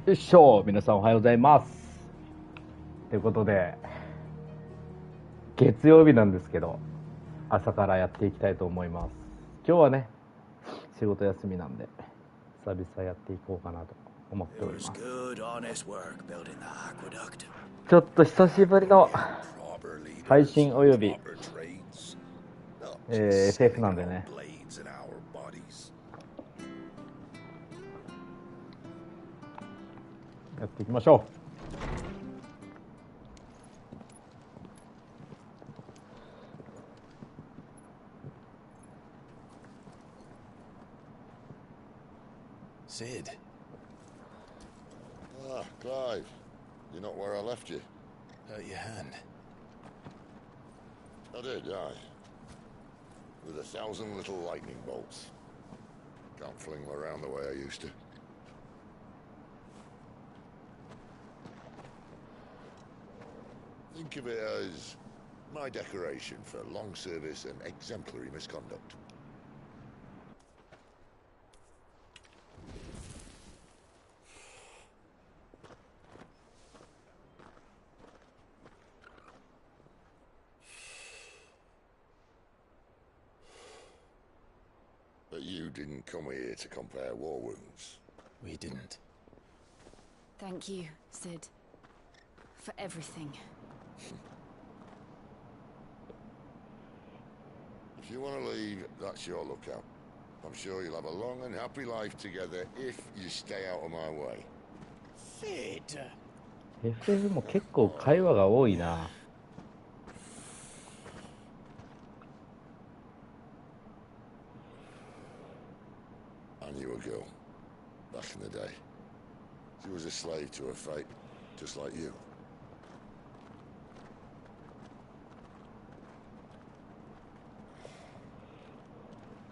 よいしょ、皆さんおはようございます。ということで、月曜日なんですけど、朝からやっていきたいと思います。今日はね、仕事休みなんで、久々やっていこうかなと思っております。ちょっと久しぶりの配信および、FF なんでね。やっていきましょう。Sid. Ah, Clive. You're not where I left you. Hurt your hand. I did, aye. With 1,000 little lightning bolts. Can't fling them around the way I used to. Think of it as my decoration for long service and exemplary misconduct. But you didn't come here to compare war wounds. We didn't. Thank you, Sid, for everything. If you want to leave, that's your lookout. I'm sure you'll have a long and happy life together if you stay out of my way. Sid! FF も結構会話が多いな。I knew a girl, back in the day. She was a slave to her fate, just like you.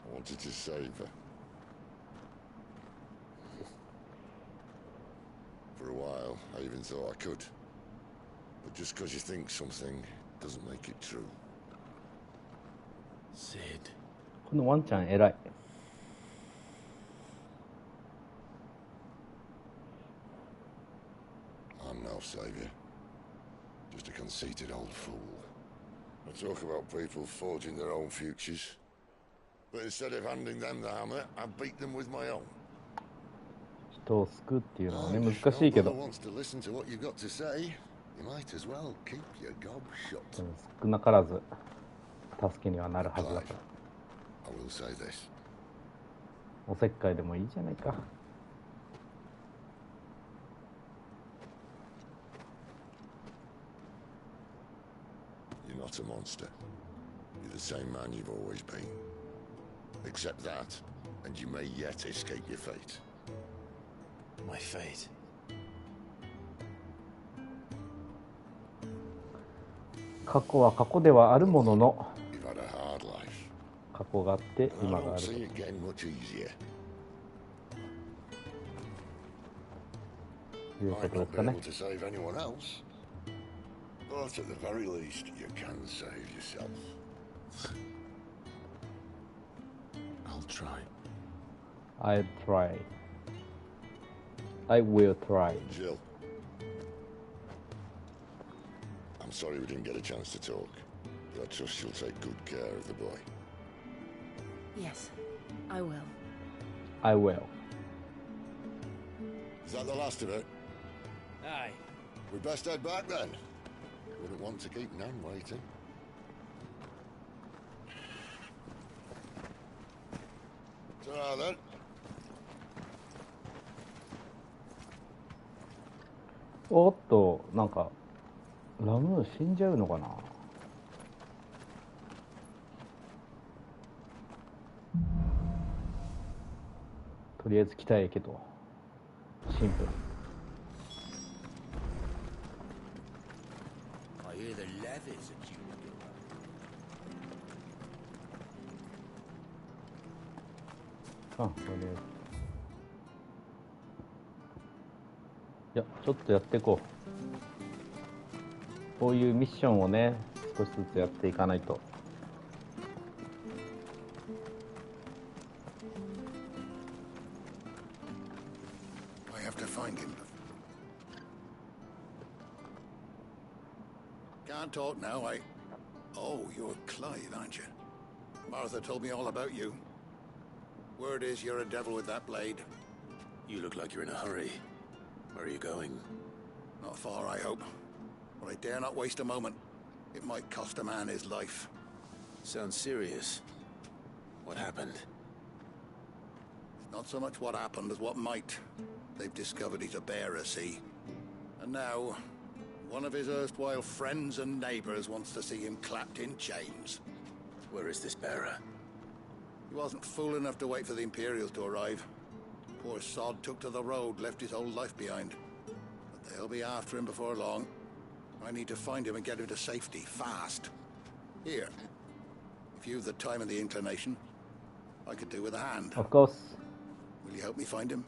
I wanted to save her. For a while, I even thought I could. But just because you think something doesn't make it true. Sid. このワンちゃん偉い。I'm no savior. Just a conceited old fool. I talk about people forging their own futures. But instead of handing them the hammer, I beat them with my own. 人を救うっていうのはね、 And 難 if しいけ no ど、 brother wants to listen to what you've got to say, you might as well keep your gob shut. でも少なからず助けにはなるはずだから。 I will say this. おせっかいでもいいじゃないか。 You're not a monster. You're the same man you've always been. Accept that, and you may yet escape your fate. My fate. 過去は過去ではあるものの、 You've had a hard life. 過去があって And I 今があ don't る see it getting much easier. というこ Might とで not す be か able ね。 to save anyone else, but at the very least, you can save yourself. I'll try. I'll try. I will try. Jill. I'm sorry we didn't get a chance to talk, but I trust you'll take good care of the boy. Yes, I will. I will. Is that the last of it? Aye. We'd best head back then. Wouldn't want to keep Nan waiting. Ta-ra then. おっと、なんかラムー死んじゃうのかな。とりあえず来たいけどシンプル。 I hear the leathers are due to go up. あ、とりあえずいや、ちょっとやっていこう。こういうミッションをね、少しずつやっていかないと。 I have to find him. talk now, Oh, you're Clive, aren't you? Martha told me all about you. Word is you're a devil with that blade. You look like you're in a hurry. Where are you going? Not far, I hope. But I dare not waste a moment. It might cost a man his life. Sounds serious. What happened? It's not so much what happened as what might. They've discovered he's a bearer, see? And now, one of his erstwhile friends and neighbors wants to see him clapped in chains. Where is this bearer? He wasn't fool enough to wait for the Imperials to arrive. Poor sod took to the road, left his whole life behind. But they'll be after him before long. I need to find him and get him to safety, fast. Here. If you've the time and the inclination, I could do with a hand. Of course. Will you help me find him?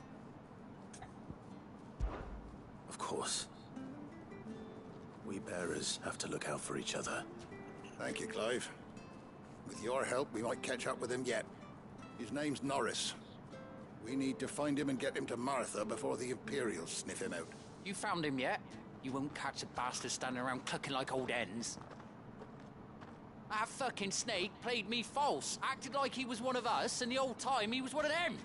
Of course. We bearers have to look out for each other. Thank you, Clive. With your help, we might catch up with him yet. His name's Norris. We need to find him and get him to Martha before the Imperials sniff him out. You found him yet? You won't catch a bastard standing around clucking like old hens. That fucking snake played me false, acted like he was one of us, and the whole time he was one of them.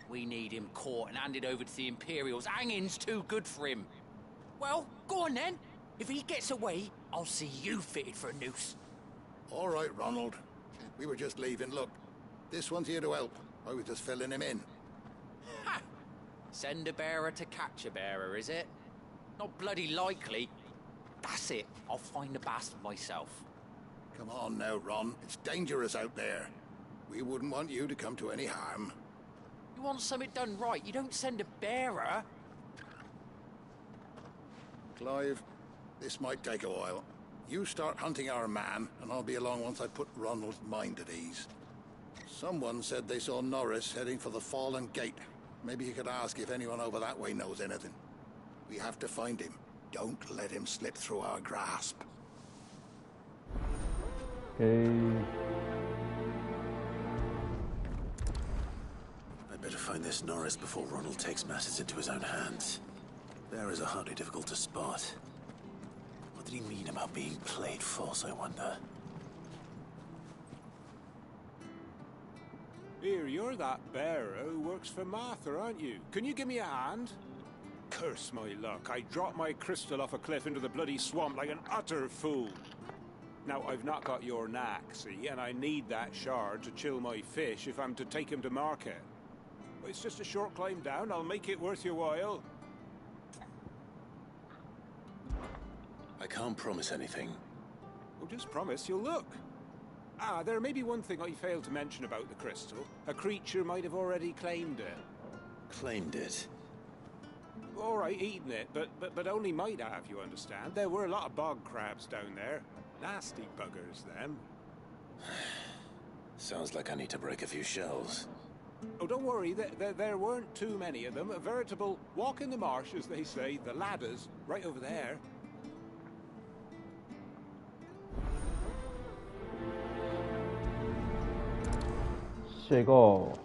We need him caught and handed over to the Imperials. Hanging's too good for him. Well, go on then. If he gets away, I'll see you fitted for a noose. All right, Ronald. We were just leaving. Look, this one's here to help. I was just filling him in. Ha! Send a bearer to catch a bearer, is it? Not bloody likely. That's it. I'll find the bastard myself. Come on now, Ron. It's dangerous out there. We wouldn't want you to come to any harm. You want something done right, you don't send a bearer. Clive, this might take a while. You start hunting our man, and I'll be along once I put Ronald's mind at ease. Someone said they saw Norris heading for the Fallen Gate. Maybe you could ask if anyone over that way knows anything. We have to find him. Don't let him slip through our grasp. Okay. I'd better find this Norris before Ronald takes matters into his own hands. Bearers are hardly difficult to spot. What did he mean about being played false, I wonder? Here, you're that bearer who works for Martha, aren't you? Can you give me a hand? Curse my luck, I dropped my crystal off a cliff into the bloody swamp like an utter fool. Now, I've not got your knack, see, and I need that shard to chill my fish if I'm to take him to market. But it's just a short climb down, I'll make it worth your while. I can't promise anything. Well, just promise you'll look. Ah, there may be one thing I failed to mention about the crystal. A creature might have already claimed it. Claimed it? All right, eaten it, but only might have, you understand. There were a lot of bog crabs down there. Nasty buggers, them. Sounds like I need to break a few shells. Oh, don't worry, there weren't too many of them. A veritable walk in the marsh, as they say, the ladders, right over there. Llegó.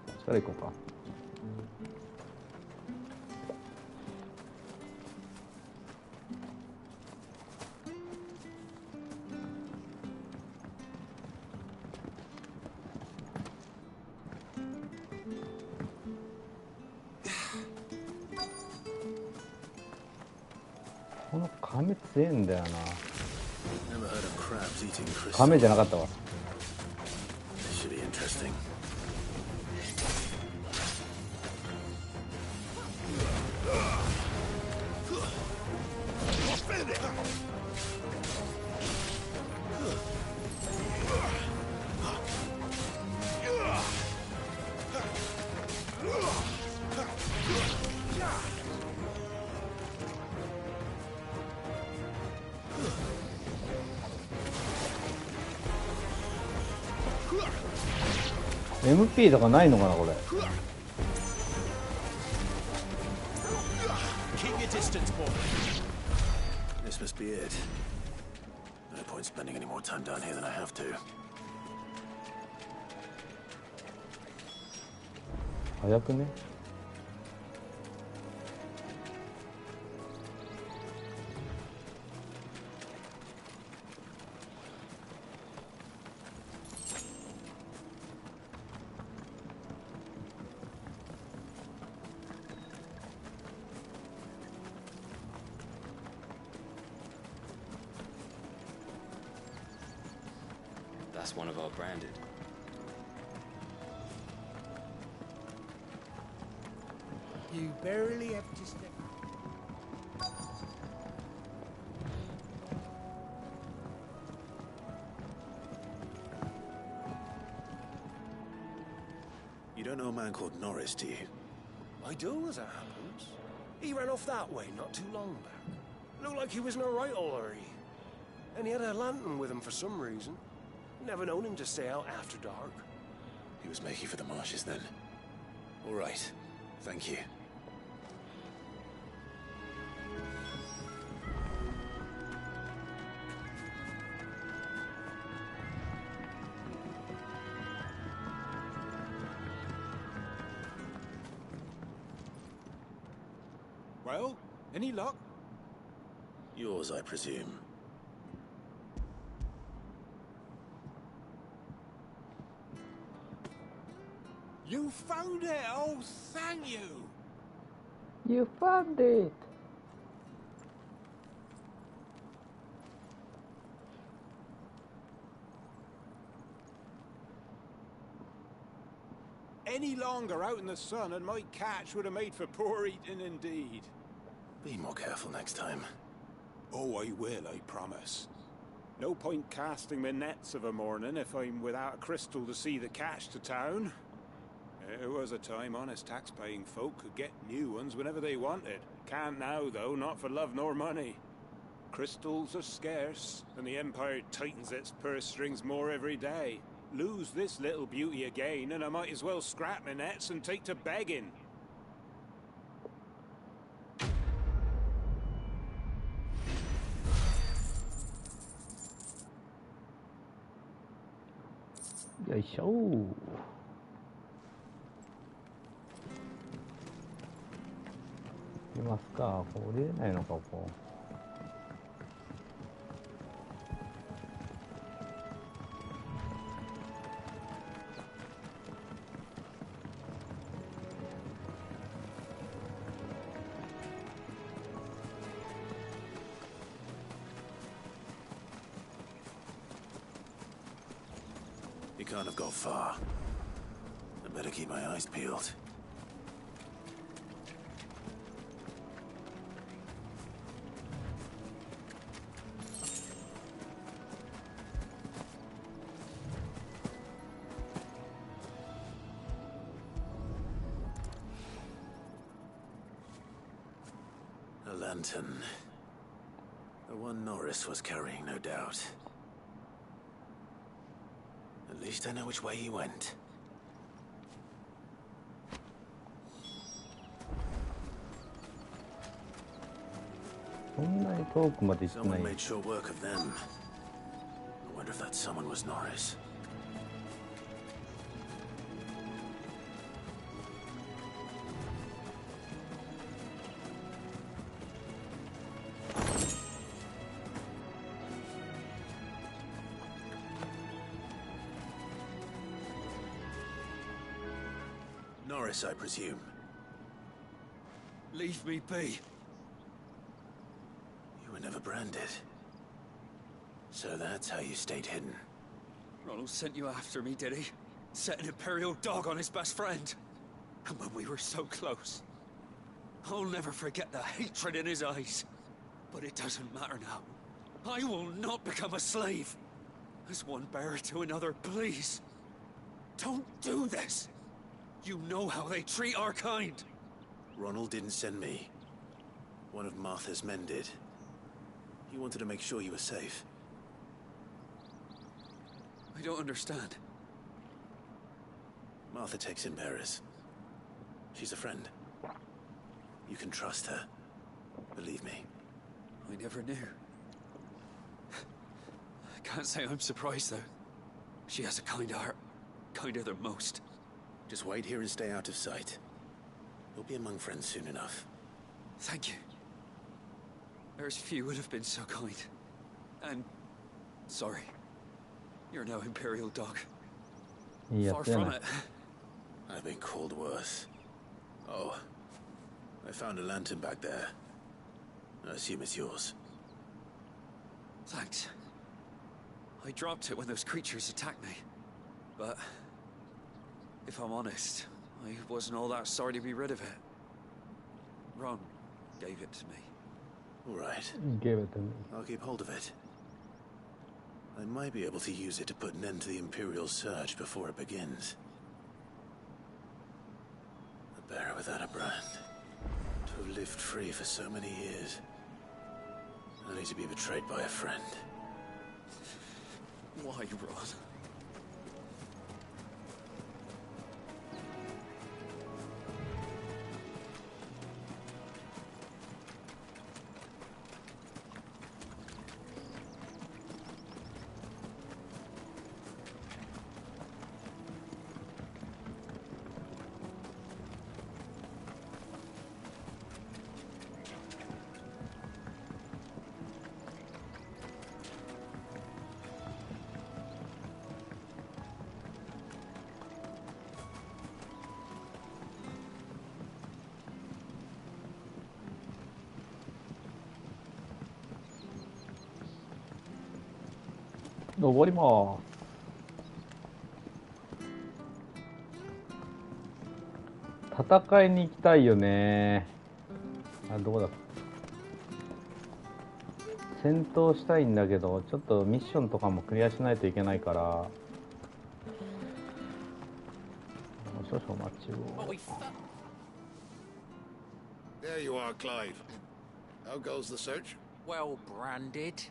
Espera, coca.この亀強えんだよな。Never heard of crabs eating crystal. 亀じゃなかったわ。This should be interesting. MP とかないのかなこれ。This must be it. No point spending any more time down here than I have to. 早くね。last one of our branded. You barely have to step. You don't know a man called Norris, do you? I do, as it happens. He ran off that way not too long back. Looked like he was in a right hurry. And he had a lantern with him for some reason. Never known him to stay out after dark. He was making for the marshes then. All right. Thank you. Well, any luck? Yours, I presume. You found it! Oh, thank you! You found it! Any longer out in the sun and my catch would have made for poor eating indeed. Be more careful next time. Oh, I will, I promise. No point casting my nets of a morning if I'm without a crystal to see the catch to town. There was a time honest tax-paying folk could get new ones whenever they wanted. Can't now, though, not for love nor money. Crystals are scarce, and the Empire tightens its purse strings more every day. Lose this little beauty again, and I might as well scrap my nets and take to begging.よいしょ。いますか。降りれないのか、ここ。You can't have got far. I better keep my eyes peeled. A lantern. The one Norris was carrying, no doubt. At least I know which way he went. Someone made short work of them. I wonder if that someone was Norris. Norris, I presume. Leave me be. You were never branded. So that's how you stayed hidden. Ronald sent you after me, did he? Set an Imperial dog on his best friend. And when we were so close. I'll never forget the hatred in his eyes. But it doesn't matter now. I will not become a slave. As one bearer to another, please. Don't do this. You know how they treat our kind. Ronald didn't send me. One of Martha's men did. He wanted to make sure you were safe. I don't understand. Martha takes in bearers. She's a friend. You can trust her. Believe me. I never knew. I can't say I'm surprised, though. She has a kind heart. Kinder than most. Just wait here and stay out of sight. We'll be among friends soon enough. Thank you. There's few would have been so kind. And... sorry. You're no Imperial dog. Far from it. I've been called worse. Oh. I found a lantern back there. I assume it's yours. Thanks. I dropped it when those creatures attacked me. But if I'm honest, I wasn't all that sorry to be rid of it. Ron gave it to me. All right. Give it to me. I'll keep hold of it. I might be able to use it to put an end to the Imperial surge before it begins. A bearer without a brand. To have lived free for so many years. Only to be betrayed by a friend. Why, Ron?登ります。戦いに行きたいよね。あ、どこだ。戦闘したいんだけど、ちょっとミッションとかもクリアしないといけないから。少々お待ちを。There you are, Clive. How goes the search? Well branded.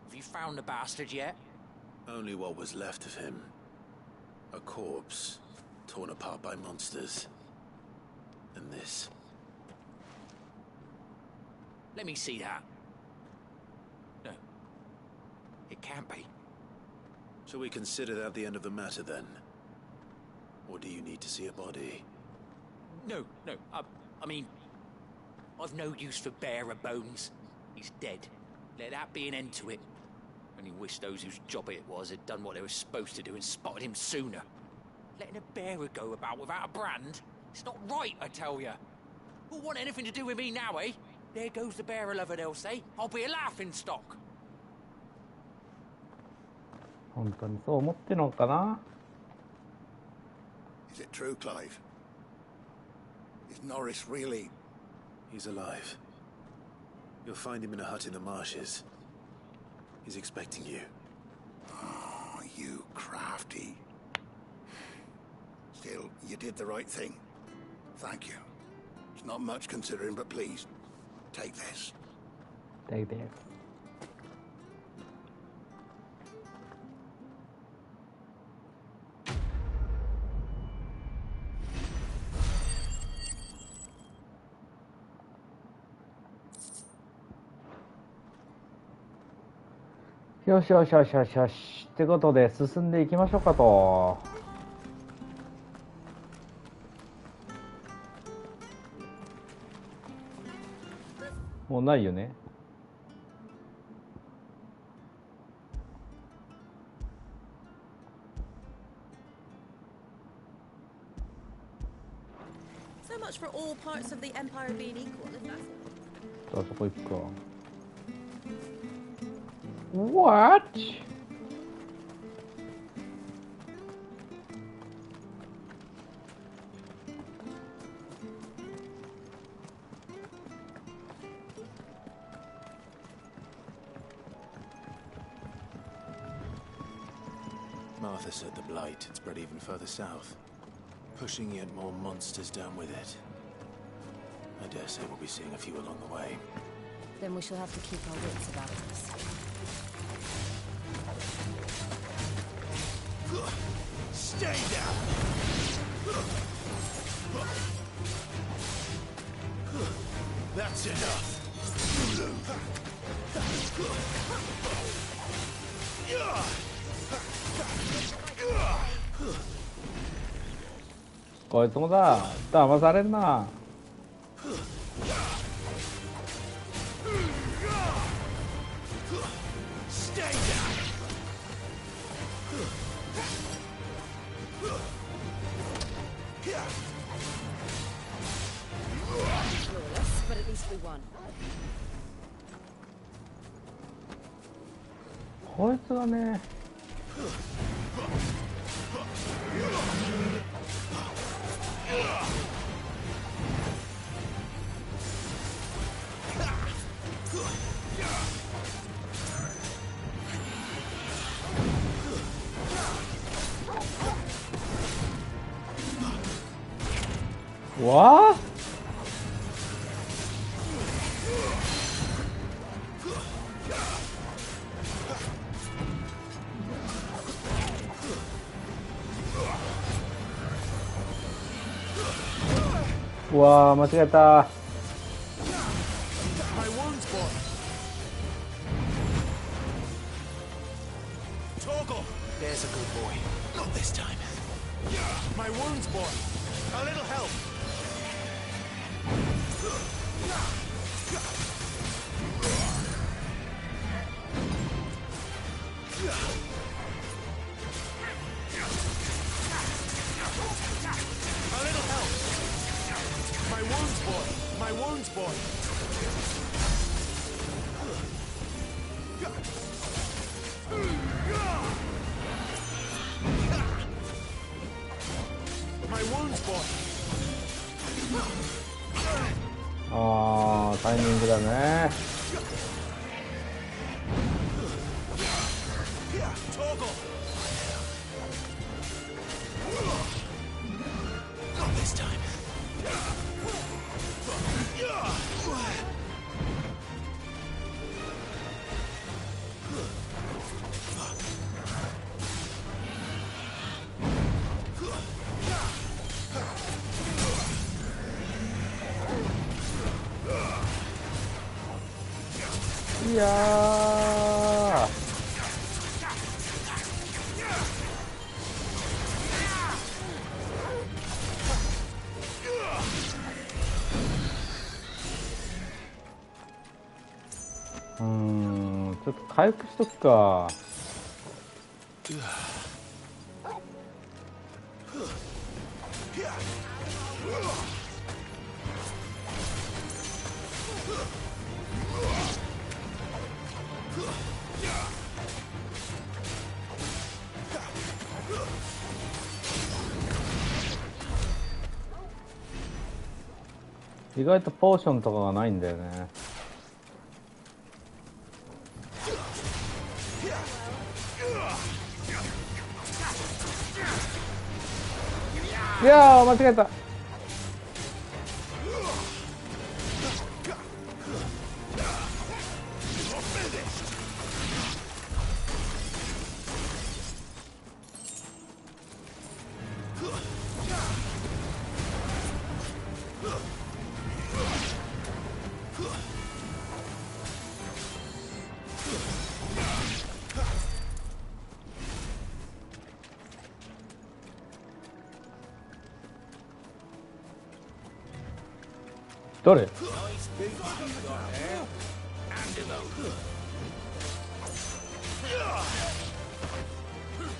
Have you found the bastard yet? Only what was left of him. A corpse, torn apart by monsters. And this. Let me see that. No. It can't be. Shall we consider that the end of the matter then? Or do you need to see a body? No. I mean, I've no use for bearer bones. He's dead. Let that be an end to it. Only wish those whose job it was had done what they were supposed to do and spotted him sooner. Letting a bearer go about without a brand? It's not right, I tell ya. Who'll want anything to do with me now, eh? There goes the bearer lover, they'll say. I'll be a laughing stock. 本当にそう思ってるのかな? Is it true, Clive? Is Norris really... He's alive. You'll find him in a hut in the marshes. He's expecting you. Oh, you crafty. Still, you did the right thing. Thank you. It's not much considering, but please, take this. Take this.よしよしよしよしよし。ってことで進んでいきましょうかと。もうないよね。So much for all parts of the empire being equal, if that's it. じゃあそこ行くか。What? Martha said the blight had spread even further south, pushing yet more monsters down with it. I dare say we'll be seeing a few along the way. Then we shall have to keep our wits about us. Stay down! That's enough! こいつもだ、騙されんな。But at least we won. こいつがね、わあ、うわあ、間違えた。There's a good boy. Not this time. My wounds, boy. A little help. A little help. My wounds, boy. My wounds, boy. My wounds, boy. ああ、タイミングだね。Toggle. Not this time.いやー、ちょっと回復しとくか。意外とポーションとかがないんだよね。いやー、間違えた。誰？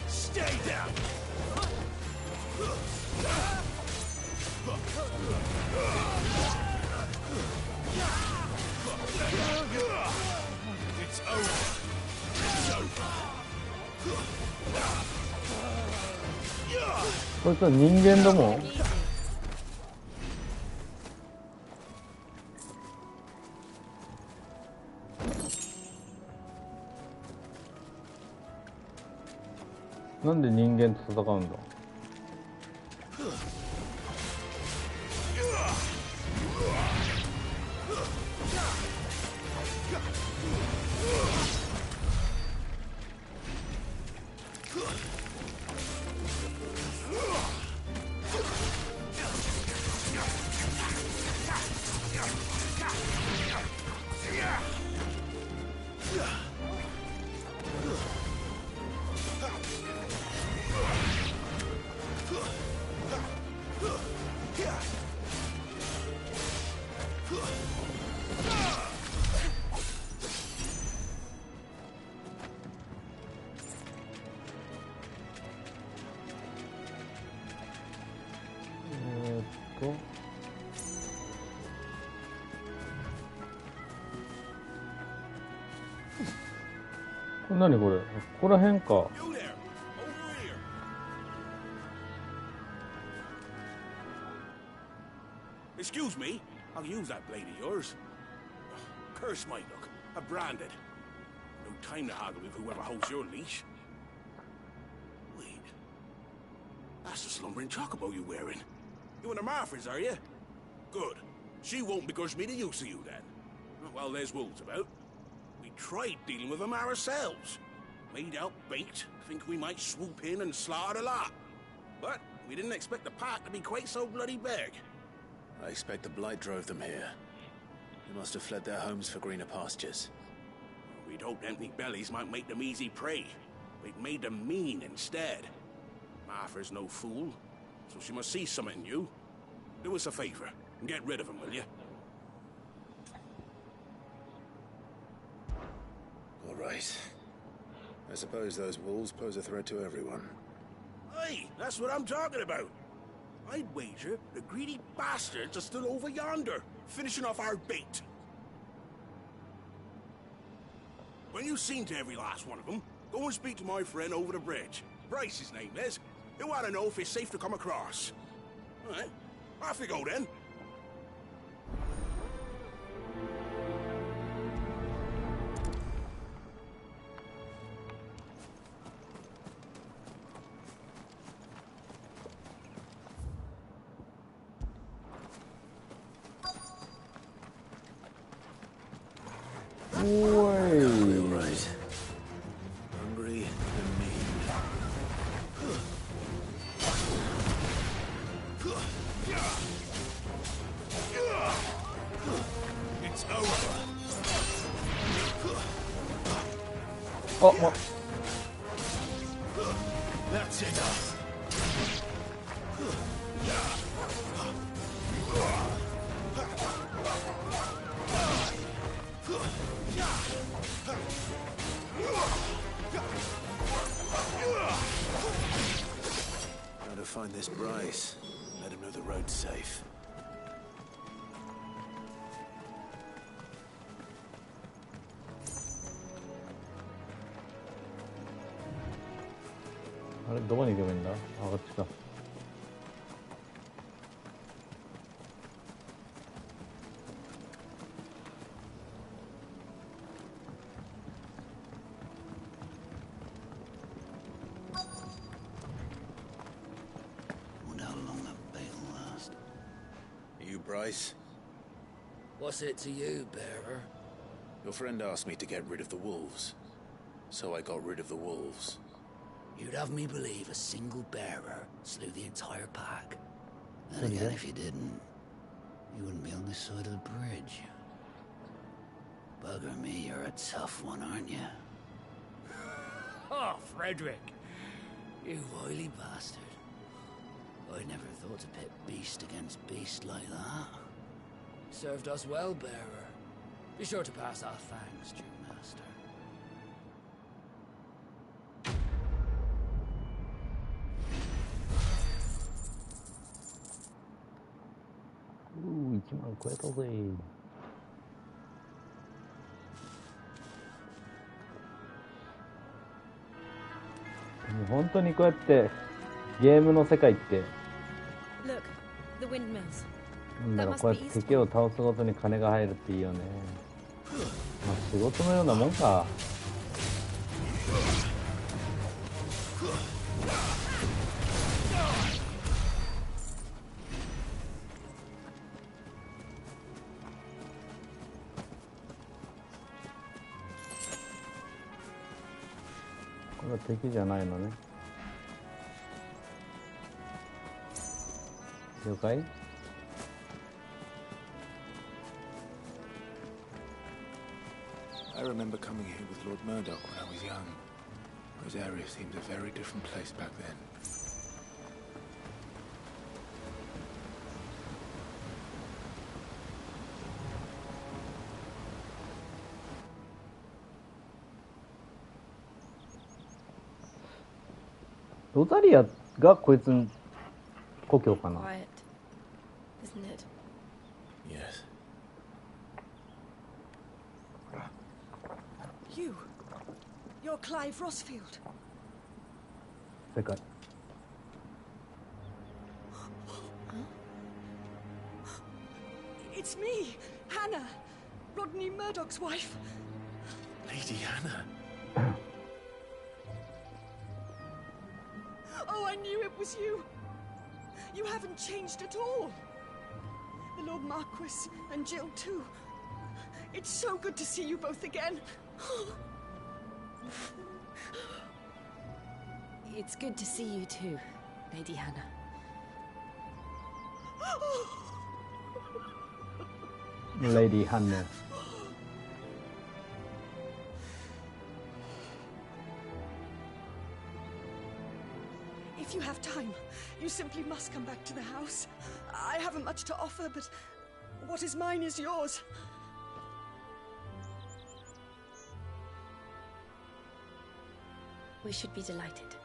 Stay down. It's over. It's over. こいつは人間だもん。なんで人間と戦うんだ。何これ、ここら辺か。Excuse me, I'll use that blade of yours. Curse my luck. I'm branded. No time to haggle with whoever holds your leash. Wait. That's the slumbering chocobo you're wearing. You and the Marfors, are you? Good. She won't begrudge me the use of you, then. Well, there's wolves about. We tried dealing with them ourselves. Made out bait, think we might swoop in and slaughter the lot. But we didn't expect the pack to be quite so bloody big. I expect the blight drove them here. They must have fled their homes for greener pastures. We'd hoped empty bellies might make them easy prey. We'd made them mean instead. Martha's no fool, so she must see something in you. Do us a favor and get rid of them, will you? All right. I suppose those wolves pose a threat to everyone. Hey, that's what I'm talking about. I'd wager the greedy bastards are still over yonder, finishing off our bait. When you've seen to every last one of them, go and speak to my friend over the bridge. Bryce, his name is. He'll want to know if it's safe to come across. All right, off you go then. Real right. Hungry and mean. It's over. Oh. That's enough. How to find this Bryce. Let him know the road's safe.あれどこに行けばいいんだ？あ、こっちか。Wonder how long that bait'll last. You Bryce? What's it to you, bearer? Your friend asked me to get rid of the wolves. So I got rid of the wolves. You'd have me believe a single bearer slew the entire pack. And again, if you didn't, you wouldn't be on this side of the bridge. Bugger me, you're a tough one, aren't you? Oh, Frederick! You wily bastard. I never thought to pit beast against beast like that. Served us well, bearer. Be sure to pass our thanks, due master.1万超えたぜ。もう本当にこうやってゲームの世界ってなんだろう、こうやって敵を倒すごとに金が入るっていいよね。まあ仕事のようなもんか。これは敵じゃないのね。了解？ I remember coming here with Lord Murdoch when I was young. Rosaria seemed a very different place back then.ロザリアがこいつの故郷かな。 Quiet, isn't it? Yes. You're Clive Rossfield. 世界。It's me, Hannah, Rodney Murdoch's wife. Lady Hannah. Oh, I knew it was you. You haven't changed at all. The Lord Marquis and Jill too. It's so good to see you both again. It's good to see you too, Lady Hannah. Lady Hannah. If you have time, you simply must come back to the house. I haven't much to offer, but what is mine is yours. We should be delighted.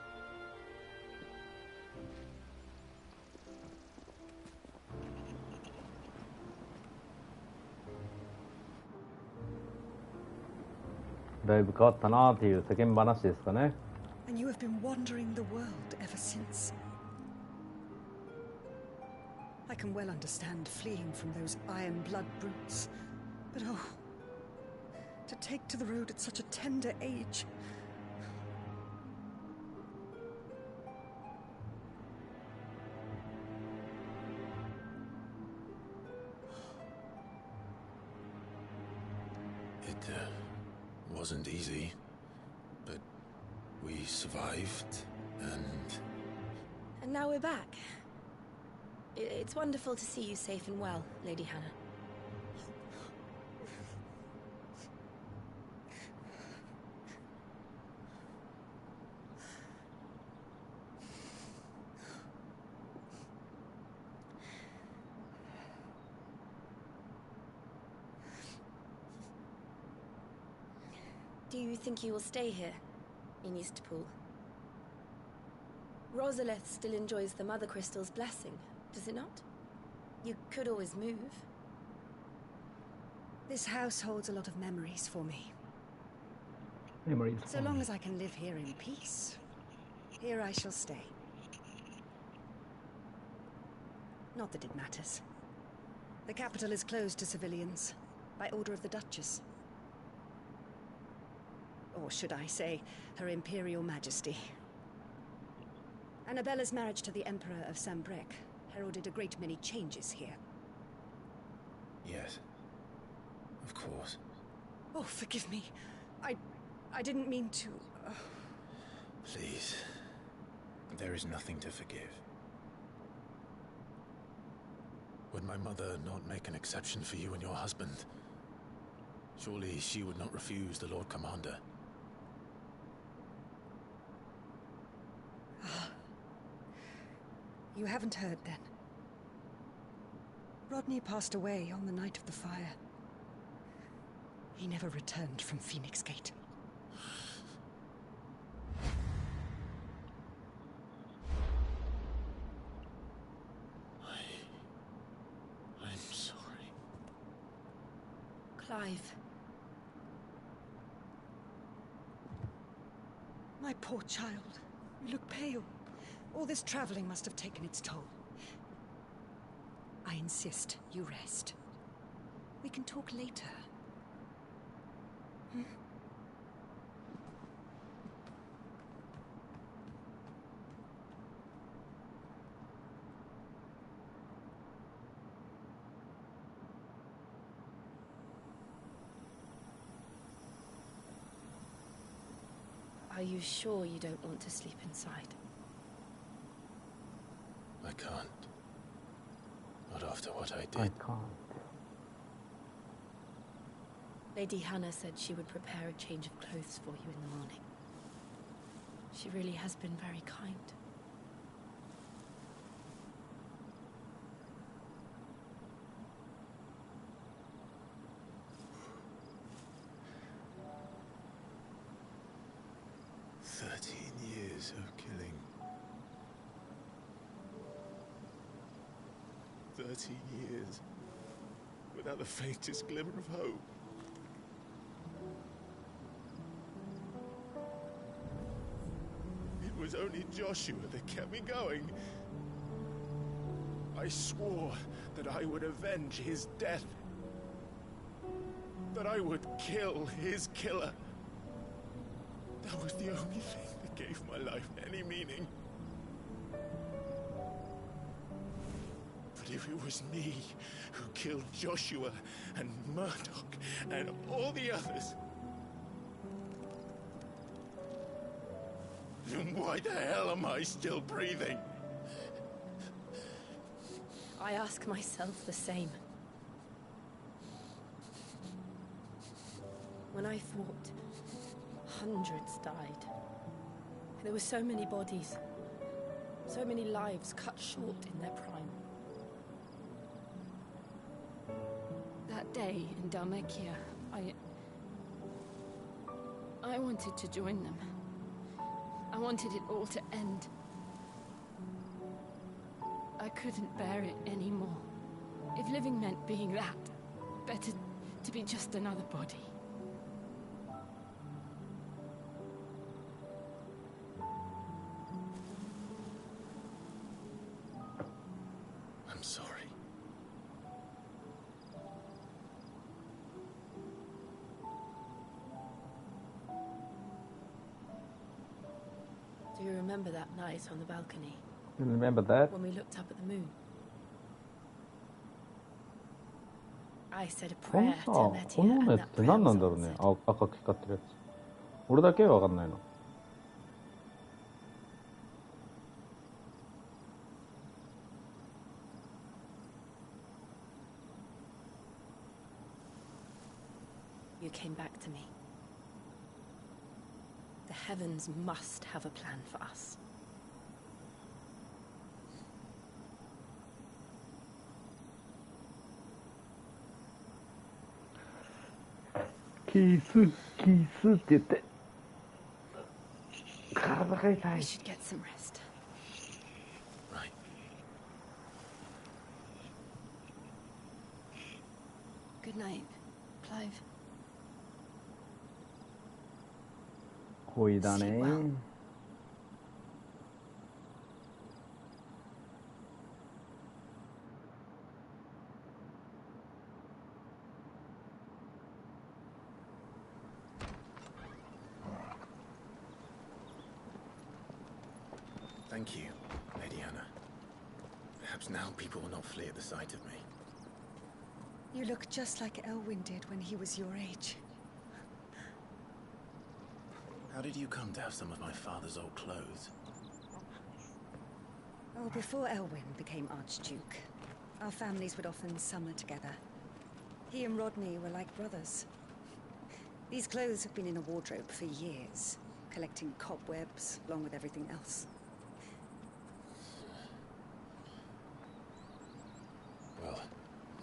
だいぶ変わったなっていう世間話ですかね。 And you have been wandering the world ever since. I can well understand fleeing from those iron blood brutes, but oh, to take to the road at such a tender age. It wasn't easy, but we survived, and... And now we're back. It's wonderful to see you safe and well, Lady Hannah. Do you think you will stay here, in Eastpool? Rosalith still enjoys the Mother Crystal's blessing, does it not? You could always move. This house holds a lot of memories for me. Memories. So long as I can live here in peace, here I shall stay. Not that it matters. The capital is closed to civilians, by order of the Duchess. Or should I say, Her Imperial Majesty. Annabella's marriage to the Emperor of Sambrec heralded a great many changes here. Yes. Of course. Oh, forgive me. I didn't mean to... Please. There is nothing to forgive. Would my mother not make an exception for you and your husband? Surely she would not refuse the Lord Commander. You haven't heard, then. Rodney passed away on the night of the fire. He never returned from Phoenix Gate. I'm sorry. Clive. My poor child. You look pale. All this traveling must have taken its toll. I insist you rest. We can talk later. Hmm? Are you sure you don't want to sleep inside? I can't. Not after what I did. I can't. Lady Hannah said she would prepare a change of clothes for you in the morning. She really has been very kind. Years of killing. 13 years without the faintest glimmer of hope. It was only Joshua that kept me going. I swore that I would avenge his death. That I would kill his killer. That was the only thing that gave my life any meaning. But if it was me who killed Joshua and Murdoch and all the others, then why the hell am I still breathing? I ask myself the same. When I fought, hundreds died. There were so many bodies, so many lives cut short in their prime. That day in Dalmekia, I wanted to join them. I wanted it all to end. I couldn't bear it anymore. If living meant being that, better to be just another body. I'm sorry. Do you remember that night on the balcony? You remember that? When we looked up at the moon? I said a この prayer さ、 to こ Metia の and 目っ that て prayer 何な was んだろうね。 answered. 赤く光ってるやつ。俺だけはわかんないの。You came back to me. The heavens must have a plan for us. Kiss, kiss って言って。体が痛 We い。 should get some rest. Right. Good night, Clive. 恋だね。 Sleep well. Thank you, Lady Hannah. Perhaps now people will not flee at the sight of me. You look just like Elwyn did when he was your age. How did you come to have some of my father's old clothes? Oh, before Elwyn became Archduke, our families would often summer together. He and Rodney were like brothers. These clothes have been in a wardrobe for years, collecting cobwebs along with everything else. Well,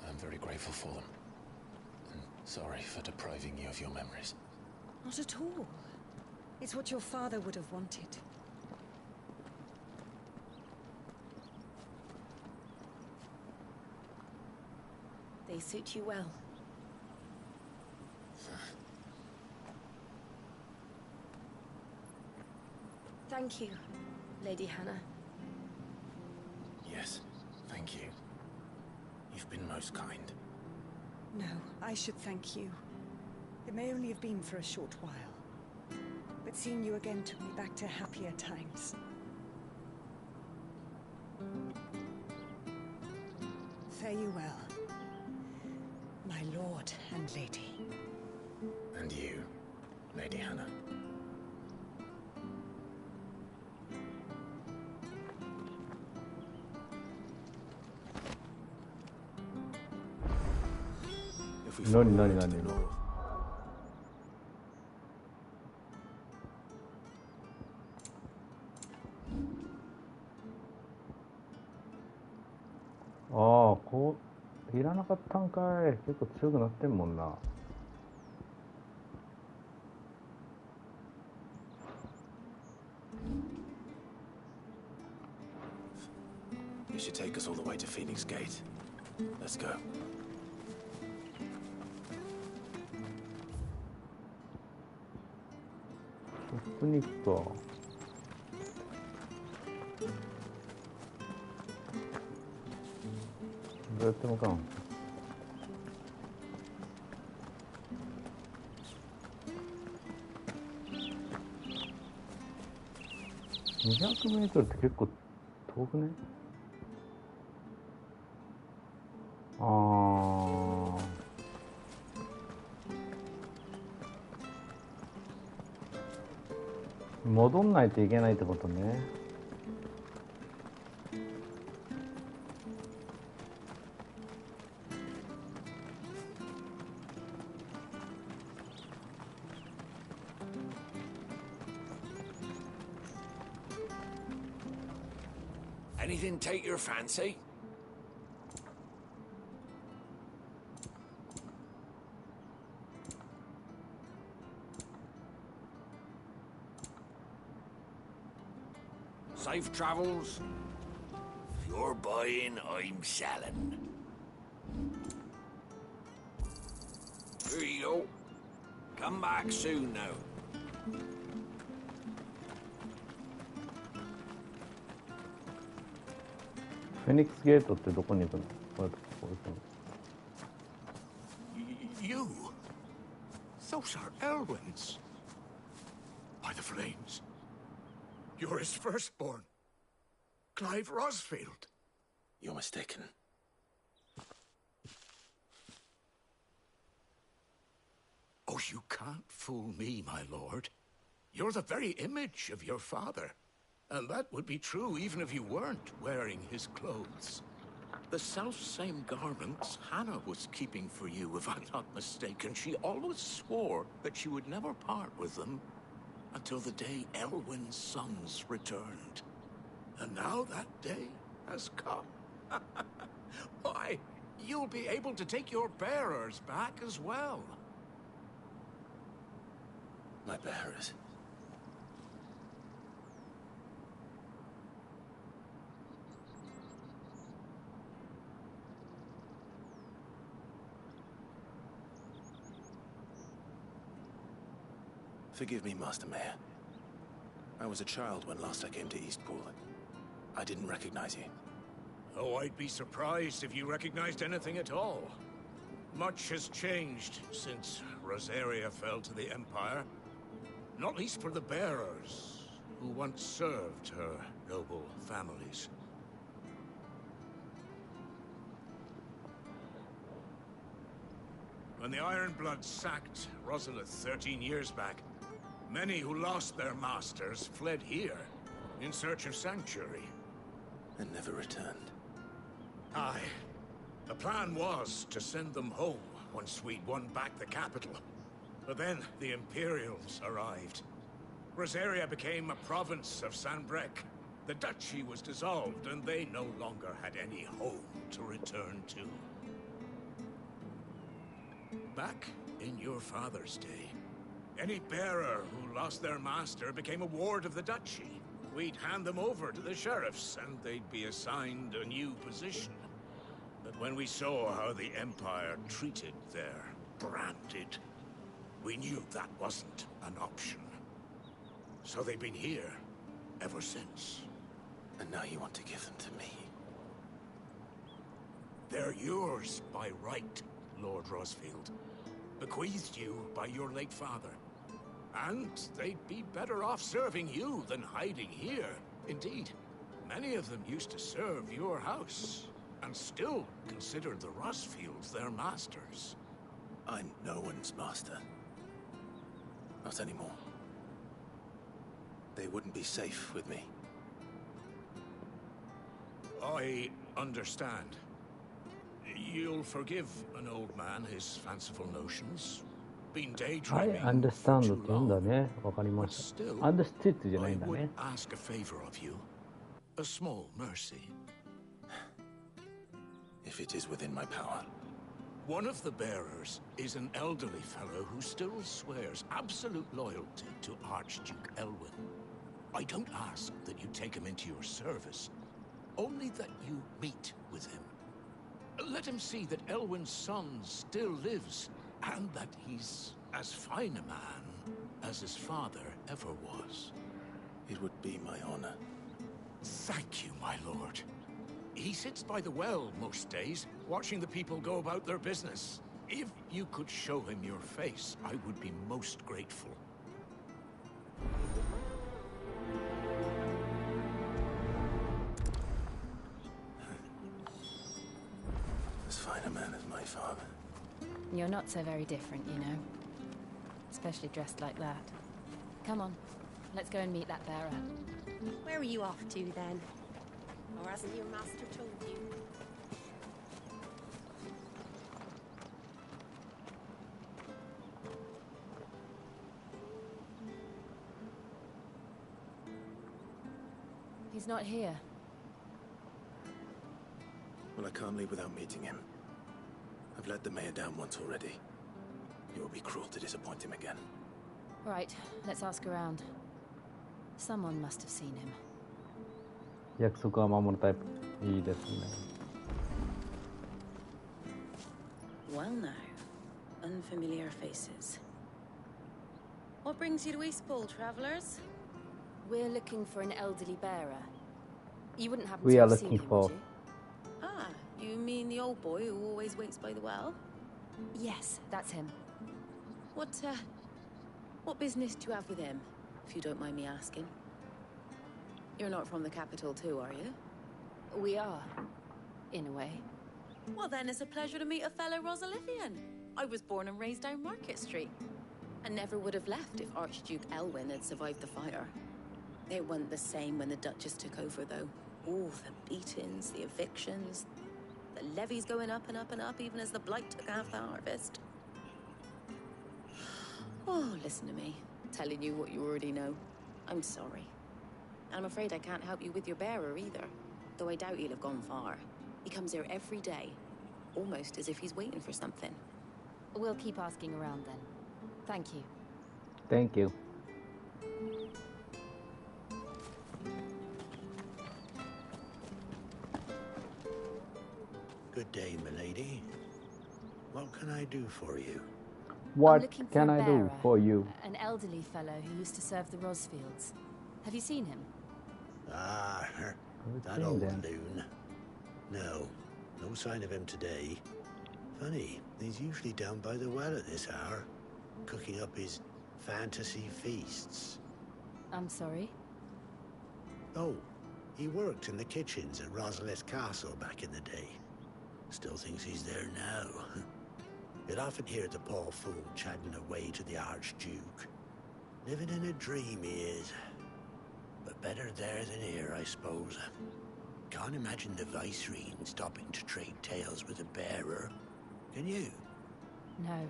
I'm very grateful for them. And sorry for depriving you of your memories. Not at all. It's what your father would have wanted. They suit you well. Thank you, Lady Hannah. Yes, thank you. You've been most kind. No, I should thank you. It may only have been for a short while, but seeing you again took me back to happier times. Fare you well, my lord and lady. And you, Lady Hannah. If we follow Nani, nani, her to nani, the nani. north,ああ、こう、いらなかったんかい。結構強くなってんもんな。it should take us all the way to Phoenix Gate. Let's go. ここに行くか。うやって向かうん？200メートルって結構遠くね？ああ。戻んないといけないってことね。Anything take your fancy? Safe travels? If you're buying, I'm selling. Here you go. Come back soon now. フェニックスゲートってどこに行くの？これここ行くの？ You? Those are Elwyn's. By the flames. You're his firstborn. Clive Rosfield. You're mistaken. Oh, you can't fool me, my lord. You're the very image of your father. And that would be true even if you weren't wearing his clothes. The self-same garments Hannah was keeping for you, if I'm not mistaken. She always swore that she would never part with them until the day Elwyn's sons returned. And now that day has come. Why, you'll be able to take your bearers back as well. My bearers? Forgive me, Master Mayor. I was a child when last I came to Eastpool. I didn't recognize you. Oh, I'd be surprised if you recognized anything at all. Much has changed since Rosaria fell to the Empire. Not least for the bearers, who once served her noble families. When the Ironbloods sacked Rosalith 13 years back, many who lost their masters fled here in search of sanctuary. And never returned. Aye. The plan was to send them home once we'd won back the capital. But then the Imperials arrived. Rosaria became a province of Sanbreque. The duchy was dissolved, and they no longer had any home to return to. Back in your father's day, any bearer who lost their master became a ward of the duchy. We'd hand them over to the sheriffs, and they'd be assigned a new position. But when we saw how the Empire treated their branded, we knew that wasn't an option. So they've been here ever since. And now you want to give them to me? They're yours by right, Lord Rosfield. Bequeathed you by your late father. And they'd be better off serving you than hiding here. Indeed, many of them used to serve your house, and still consider the Rosfields their masters. I'm no one's master. Not anymore. They wouldn't be safe with me. I understand. You'll forgive an old man his fanciful notions. Been daydreaming I understand for って too 言うんだ long. ね。わかりまし Still, た。understood じゃない I んだ would ね。 ask a favor of you. A small mercy. If it is within my power. One of the bearers is an elderly fellow who still swears absolute loyalty to Archduke Elwyn. I don't ask that you take him into your service, only that you meet with him. Let him see that Elwyn's son still lives, and that he's as fine a man as his father ever was. It would be my honor. Thank you, my lord. He sits by the well most days, watching the people go about their business. If you could show him your face, I would be most grateful. As fine a man as my father. You're not so very different, you know. Especially dressed like that. Come on, let's go and meet that bearer. Where are you off to, then? Or hasn't your master told you? He's not here. Well, I can't leave without meeting him. I've let the mayor down once already. It would be cruel to disappoint him again. Right, let's ask around. Someone must have seen him. 約束は守るタイプ。いいですね。Well now, unfamiliar faces. What brings you to Eastpool, travellers? We're looking for an elderly bearer. You wouldn't happen We to are have seen looking him, for. would you? Ah, you mean the old boy who always waits by the well? Yes, that's him. What business do you have with him, if you don't mind me asking? You're not from the capital too, are you? We are, in a way. Well, then it's a pleasure to meet a fellow Rosalithian. I was born and raised down Market Street. And never would have left if Archduke Elwyn had survived the fire. It wasn't the same when the Duchess took over, though. All the beatings, the evictions, the levies going up and up and up, even as the blight took half the harvest. Oh, listen to me, telling you what you already know. I'm sorry. And I'm afraid I can't help you with your bearer either, though I doubt he'll have gone far. He comes here every day, almost as if he's waiting for something. We'll keep asking around then. Thank you. Thank you. Good day, milady. What can I do for you? What can I do for you? An elderly fellow who used to serve the Rosfields. Have you seen him? Ah, that old loon. No sign of him today. Funny, he's usually down by the well at this hour, cooking up his fantasy feasts. I'm sorry? Oh, he worked in the kitchens at Rosalith Castle back in the day. Still thinks he's there now. You'd often hear the poor fool chatting away to the Archduke. Living in a dream he is. But better there than here, I suppose. Can't imagine the Viceroy stopping to trade tales with a bearer. Can you? No.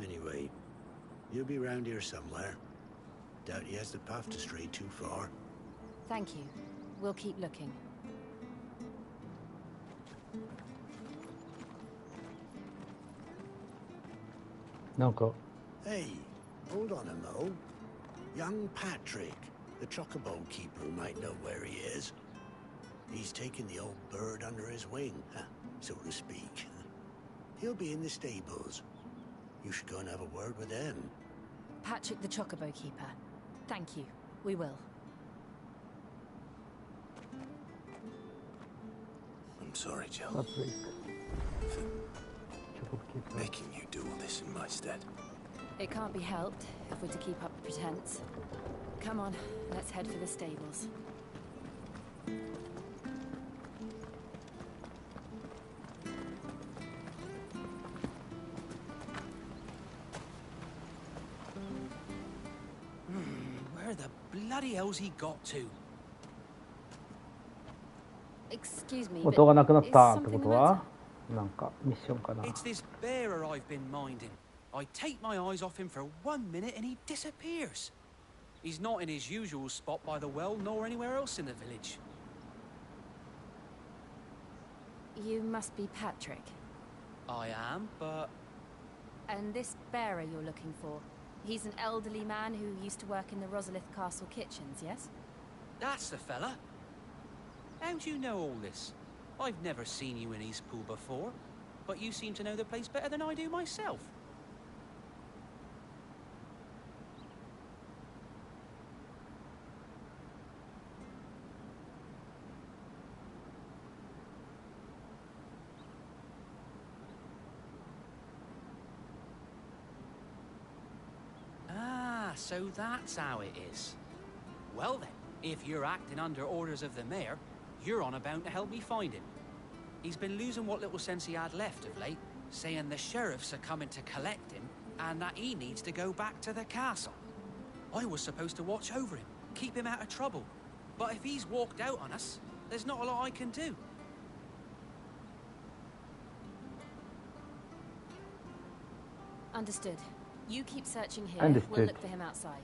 Anyway, he'll be round here somewhere. Doubt he has the path to stray too far. Thank you. We'll keep looking. Hey, hold on a mo. Young Patrick, the chocobo keeper, might know where he is. He's taken the old bird under his wing, so to speak. He'll be in the stables. You should go and have a word with him. Patrick the chocobo keeper. Thank you. We will. I'm sorry, Jill. Patrick. For making you do all this in my stead. It can't be helped if we're to keep up the pretense. Come on, let's head for the stables. Where the bloody hell's he got to? Excuse me, 音がなくなったっ is てこ something と the は matter? なんかミッションかな。 It's this bearer I've been minding. I take my eyes off him for 1 minute and he disappears. He's not in his usual spot by the well, nor anywhere else in the village. You must be Patrick. I am, but... And this bearer you're looking for, he's an elderly man who used to work in the Rosalith Castle kitchens, yes? That's the fella. How do you know all this? I've never seen you in Eastpool before, but you seem to know the place better than I do myself. So that's how it is. Well then, if you're acting under orders of the mayor, you're on about to help me find him. He's been losing what little sense he had left of late, saying the sheriffs are coming to collect him and that he needs to go back to the castle. I was supposed to watch over him, keep him out of trouble. But if he's walked out on us, there's not a lot I can do. Understood. You keep searching here. Understood. We'll look for him outside.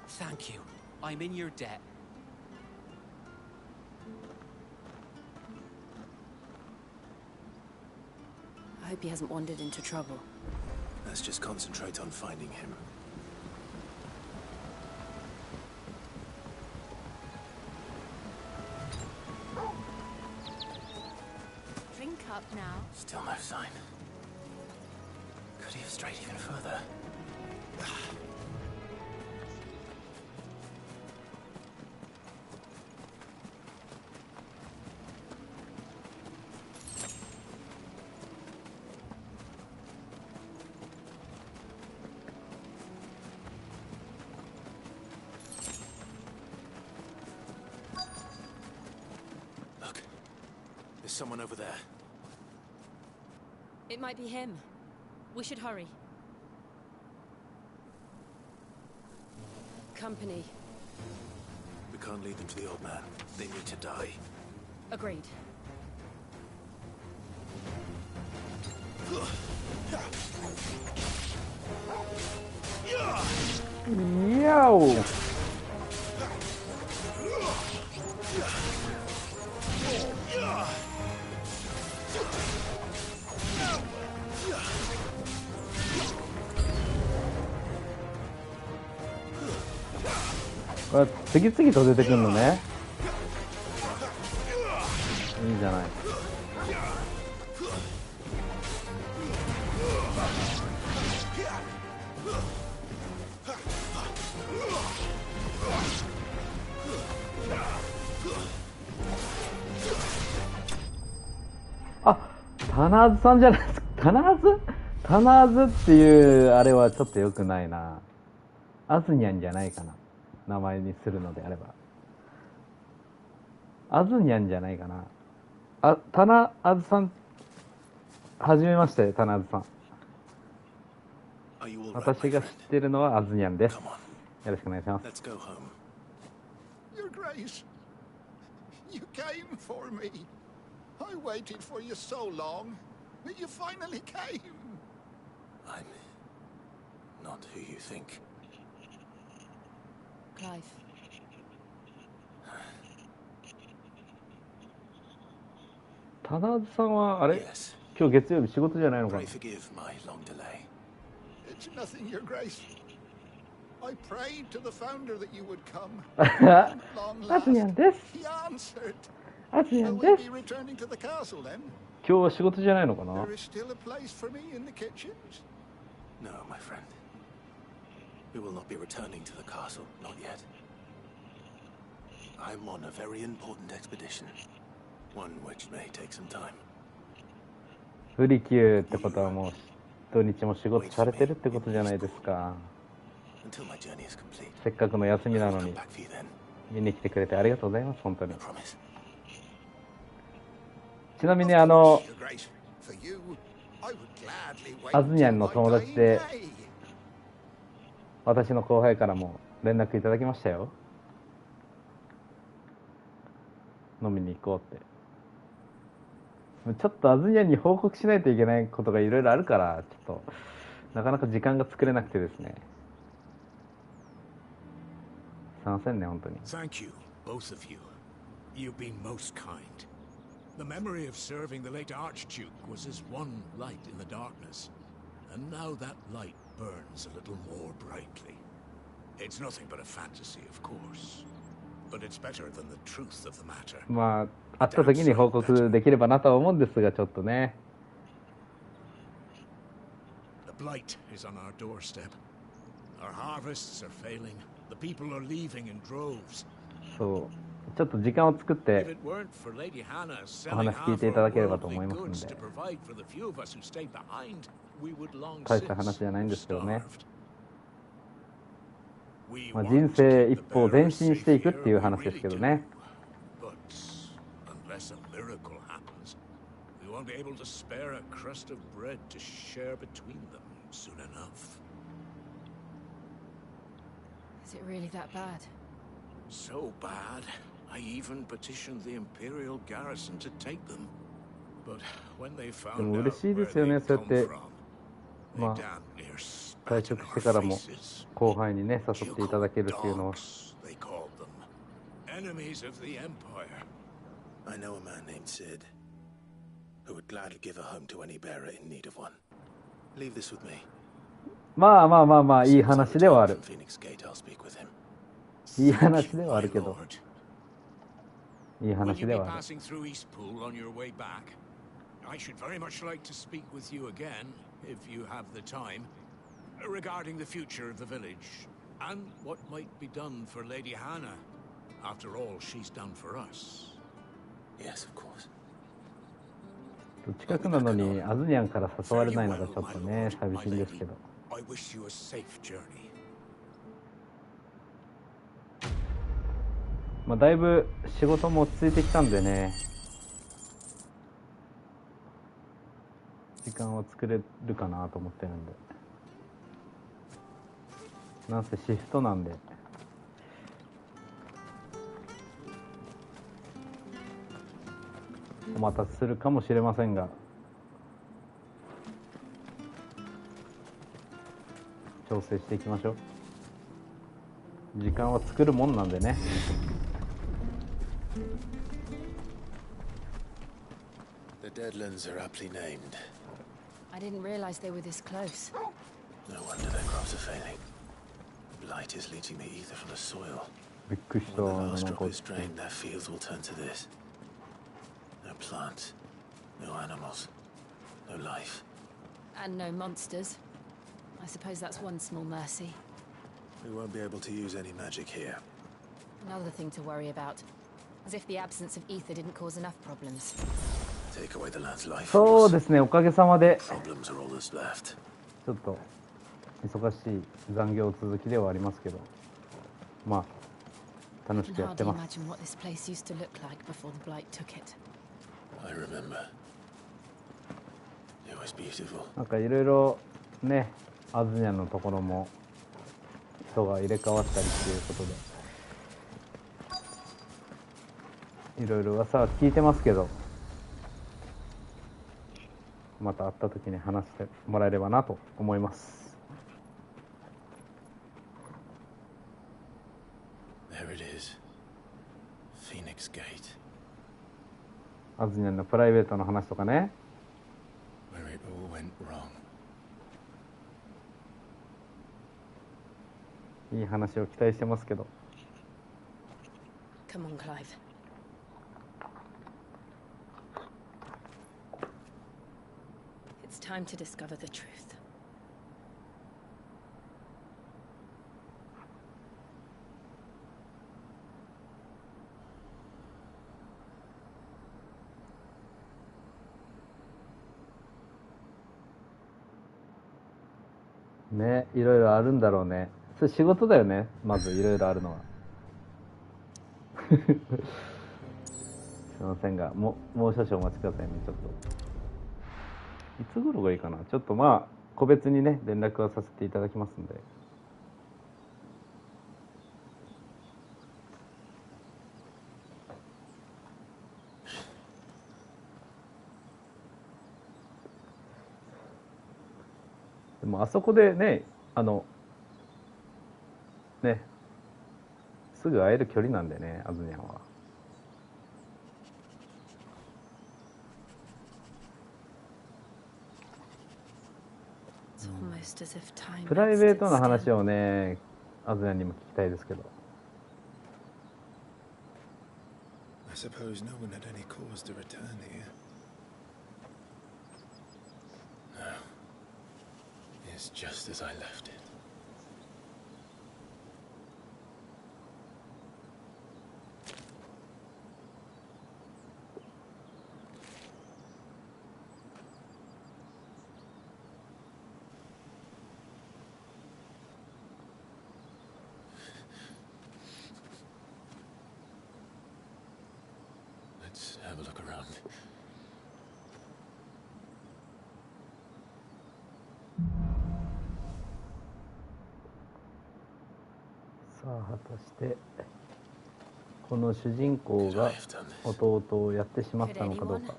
Thank you. I'm in your debt. I hope he hasn't wandered into trouble. Let's just concentrate on finding him. Drink up now. Still no sign. Could he have strayed even further? Look, there's someone over there. It might be him. We should hurry. Company. We can't lead them to the old man. They need to die. Agreed. Yo!あ、次々と出てくるのね。いいじゃない。あ、タナーズさんじゃないですか。タナーズっていうあれはちょっと良くないな。アズニャンじゃないかな。名前にするのであれば。アズニャンじゃないかな。あ、タナーズさん、はじめまして、タナーズさん。私が知ってるのはアズニャンです。よろしくお願いします。Your Grace, you came for me. I waited for you so long, but you finally came. I'm not who you think. Clive. タナーズさんはあれ、今日月曜日仕事じゃないのかな。 Forgive my long delay. It's nothing, Your Grace. I prayed to the founder that you would come. アズニャンです。 He answered. アズニャン Will で we す。 be returning to the castle then? 今日は仕事じゃないのかな。 There is still a place for me in the kitchens. No, my friend. We will not be returning to the castle, not yet. I'm on a very important expedition. One which may take some time. 不利休ってことはもう土日も仕事されてるってことじゃないですか。 Until my journey is complete. せっかくの休みなのに見に来てくれてありがとうございます、本当に。ちなみにアズニャンの友達で私の後輩からも連絡いただきましたよ。飲みに行こうって。ちょっとアズニャンに報告しないといけないことがいろいろあるから、ちょっとなかなか時間が作れなくてですね。すいませんね、本当に。 Thank you, both of you. You've been most kind. The memory of serving the late Archduke was as one light in the darkness, and now that light burns a little more brightly. It's nothing but a fantasy, of course, but it's better than the truth of the matter. まあ、会った時に報告できればなとは思うんですが、ちょっとね。 The blight is on our doorstep. Our harvests are failing. The people are leaving in droves. そう、ちょっと時間を作ってお話聞いていただければと思いますので。大した話じゃないんですけどね。まあ、人生一歩前進していくっていう話ですけどね。 But unless a miracle happens, we won't be able to spare a crust of bread to share between them soon enough. Is it really that bad? So bad, I even petitioned the Imperial garrison to take them. But when they で found も out 嬉しい where ですよね、 they'd そうやっ come て from, ま they あ damn near spat 退 in 職して our からも faces. 後輩にね誘っていただけるっていうのは They called them enemies of the Empire. I know a man named Sid who would gladly give a home to any bearer in need of one. Leave this with me. まあまあまあまあいい話ではある。 Phoenix Gate, I'll speak with him. いい話ではあるけど、 いい Will 話 you で be はある。 passing through Eastpool on your way back? I should very much like to speak with you again, if you have the time, regarding the future of the village and what might be done for Lady Hannah. After all, she's done for us. Yes, of course. 近くなのにアズニャンから誘われないのがちょっとね寂しいんですけど。 I wish you a safe journey. まあだいぶ仕事も落ち着いてきたんでね、時間を作れるかなと思ってるんで、なんせシフトなんで。お待たせするかもしれませんが、調整していきましょう。時間は作るもんなんでね。 The Deadlands are aptly named. I didn't realize they were this close. No wonder their crops are failing. Blight is leaching the ether from the soil. びっくりした。 When the な last ん drop か is drained, their fields will turn to this. No plants, no animals, no life. And no monsters. I suppose that's one small mercy. We won't be able to use any magic here. Another thing to worry about. As if the absence of ether didn't cause enough problems. Take away the land's life そう force. ですね、おかげさまで Problems are all that's left. ちょっと忙しい残業続きではありますけど、まあ楽し I く can やって hardly ます。 imagine what this place used to look like before the blight took it. I remember. It was beautiful. なんかいろいろね、アズニャンのところも人が入れ替わったりっていうことで、いろいろ噂は聞いてますけど、また会った時に話してもらえればなと思います。 There it is. Phoenix Gate. アズニャンのプライベートの話とかね。 Where it all went wrong. いい話を期待してますけど。 Come on, Clive. It's time to discover the truth. ね、いろいろあるんだろうね。それ仕事だよね、まずいろいろあるのは。すいませんが、もう少々お待ちくださいね、ちょっと。いつ頃がいいかな。ちょっとまあ、個別にね、連絡はさせていただきますんで。でもあそこでね、ね、すぐ会える距離なんでね、アズニャンは。It's almost as if time プライ had ベー stood トの話 still. をね、アズニャンにも聞きたいですけど。 I suppose no one had any cause to return here. No. It's just as I left it. さあ果たしてこの主人公が弟をやってしまったのかどうか。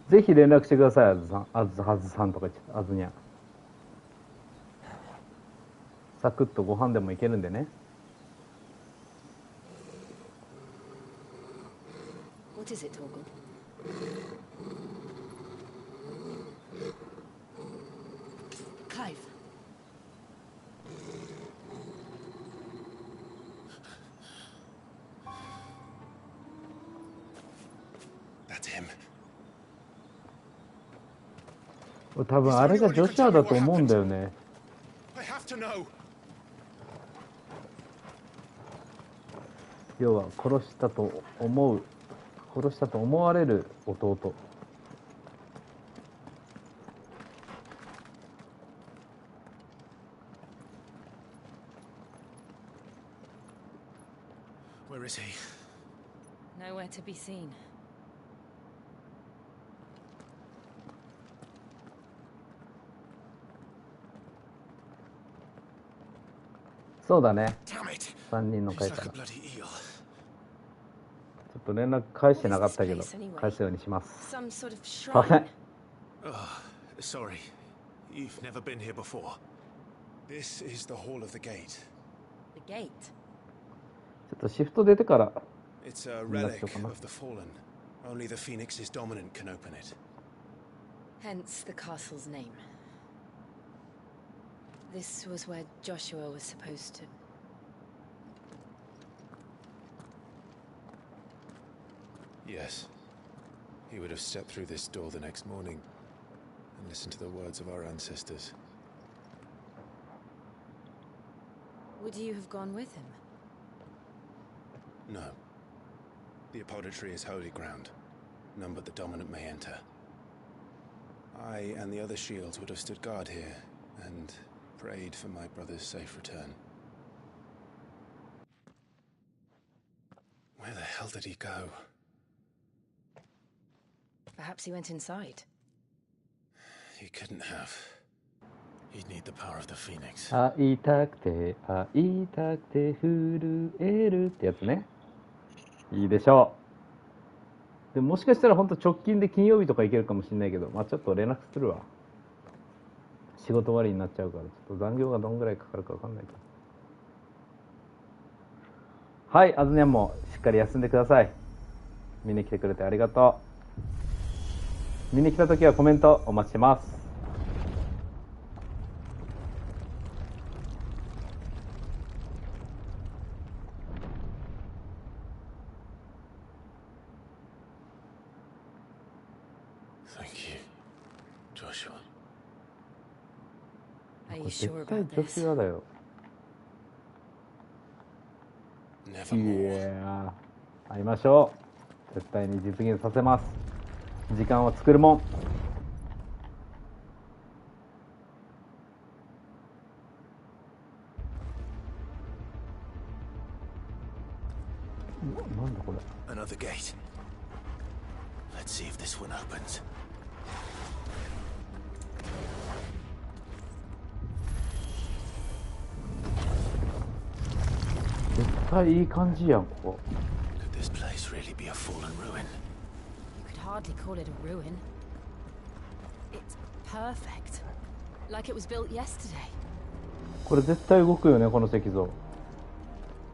ぜひ連絡してください、あずさん、あずさんとか言って、あずにゃ。サクッとご飯でもいけるんでね。What is it, Torgal? Clive. That's him. 多分あれがジョシュアだと思うんだよね。I have to know. 要は殺したと思われる弟。Where is he? Nowhere to be seen. そうだね。3人の会から。ちょっと連絡返してなかったけど、返すようにします。すいません。Sorry. You've never been here before. This is the hall of the gate. The gate? ちょっとシフト出てから。It's a relic of the fallen. Only the Phoenix's dominant can open it. Hence the castle's name. This was where Joshua was supposed to... Yes. He would have stepped through this door the next morning and listened to the words of our ancestors. Would you have gone with him? No. The apodatory is holy ground. None but the dominant may enter. I and the other shields would have stood guard here and prayed for my brother's safe return. Where the hell did he go? Perhaps he went inside. He couldn't have. He'd need the power of the Phoenix. 会いたくて震えるってやつね。いいでしょう。でも、もしかしたら本当直近で金曜日とか行けるかもしれないけど、まあちょっと連絡するわ。仕事終わりになっちゃうから、ちょっと残業がどんぐらいかかるかわかんないから。はい、あずにゃんもしっかり休んでください。見に来てくれてありがとう。見に来た時はコメントお待ちしてます。絶対女子はだよ。いや、会いましょう。絶対に実現させます。時間を作るもん。なんだこれ。Another gate. Let's see if this one opens. 絶対いい感じやん、ここ。Could this place really be a fallen ruin? You could hardly call it a ruin. It's perfect. Like it was built yesterday. これ絶対動くよね、この石像。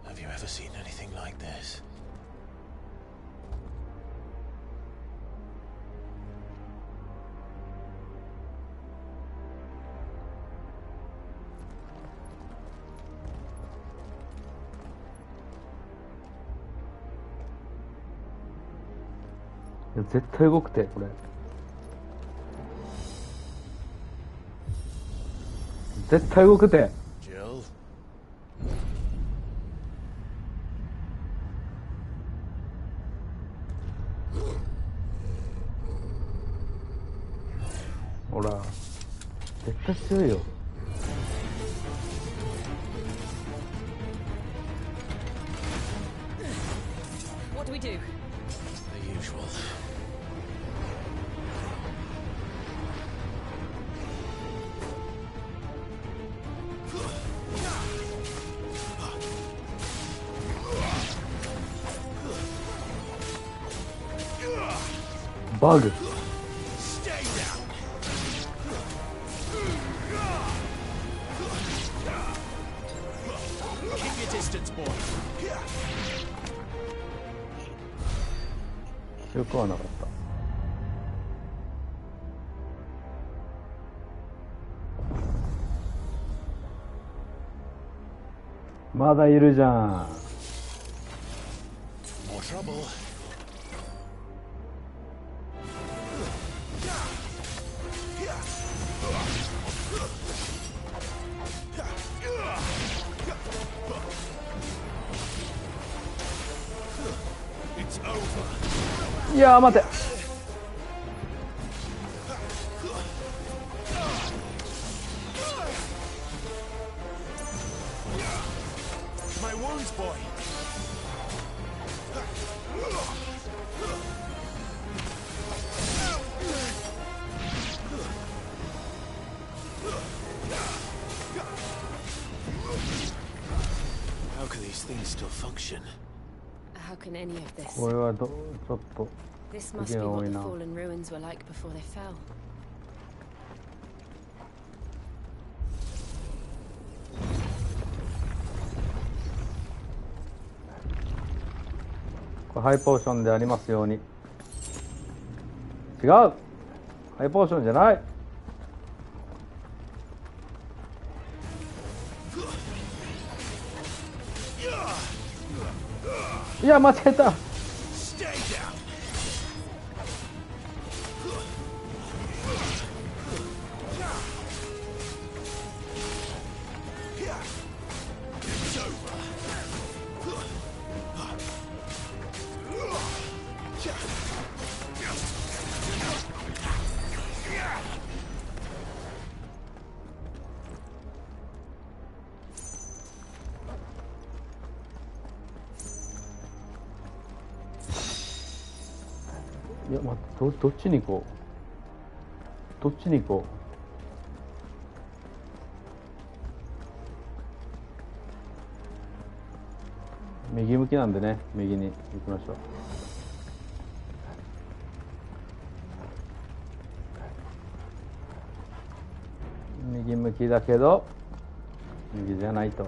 Have you ever seen anything like this? いや絶対動くて、これ。絶対動くて。ほら、絶対強いよ。What do we do? The usual. Bug. Stay down. Keep your distance, boy. よくはなかった。まだいるじゃん。More trouble. It's over. いやー待て。My wounds, boy. How can these things still function? How can any of this? これはちょっと This must 時 be が多 what い the な。 fallen ruins were like before they fell. これハイポーションでありますように。違う。ハイポーションじゃない。いや間違えた。 Stay down. It's over. いやどっちに行こう。どっちに行こう。右向きなんでね、右に行きましょう。右向きだけど右じゃないと。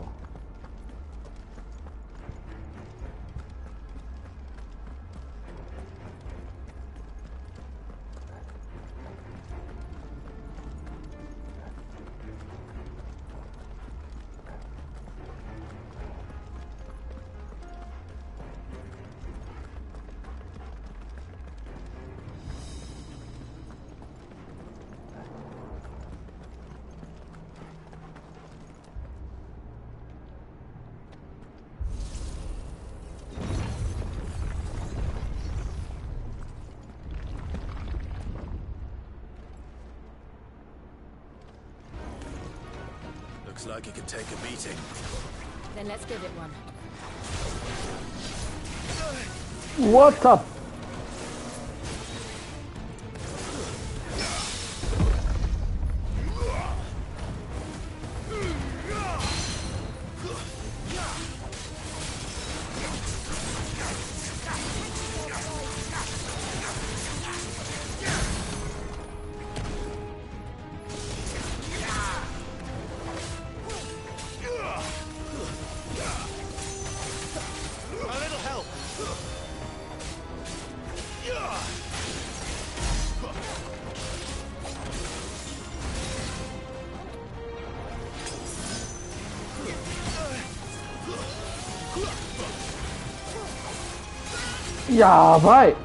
Looks like it could take a beating. Then let's give it one. What's up? A little help. やばい。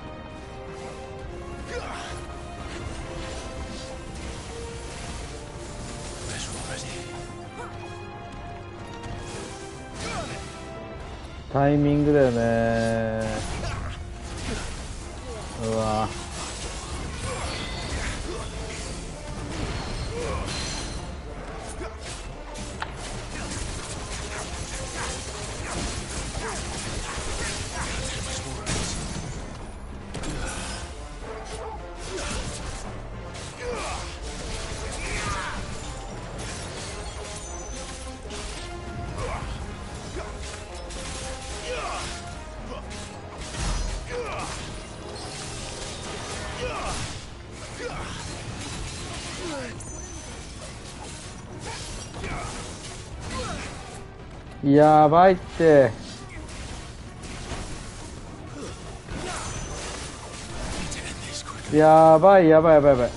タイミングだよね。うわ。やばいって。やばいやばいやばいやばい。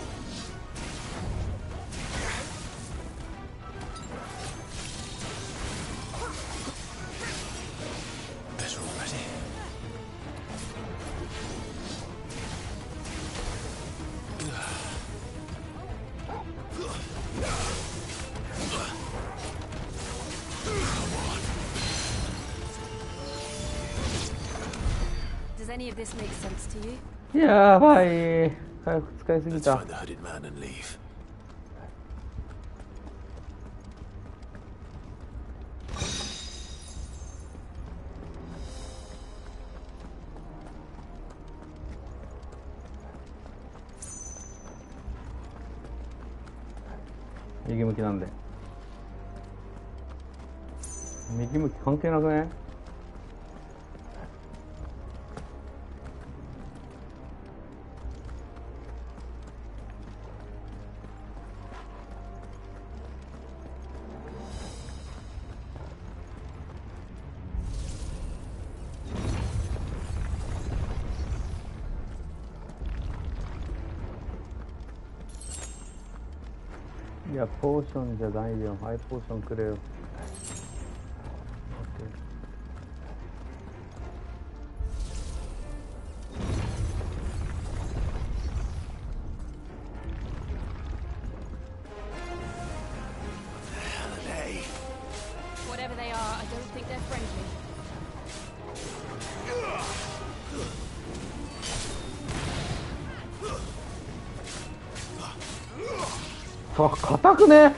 Does any of this make sense to you? やばい。回復使いすぎ Let's た。 find the hooded man and leave. 右向きなんで。右向き関係なくね？いや、ポーションじゃないよ。ハイポーションくれよ。Whatever they are, I don't think they're friendly. あ、硬くね。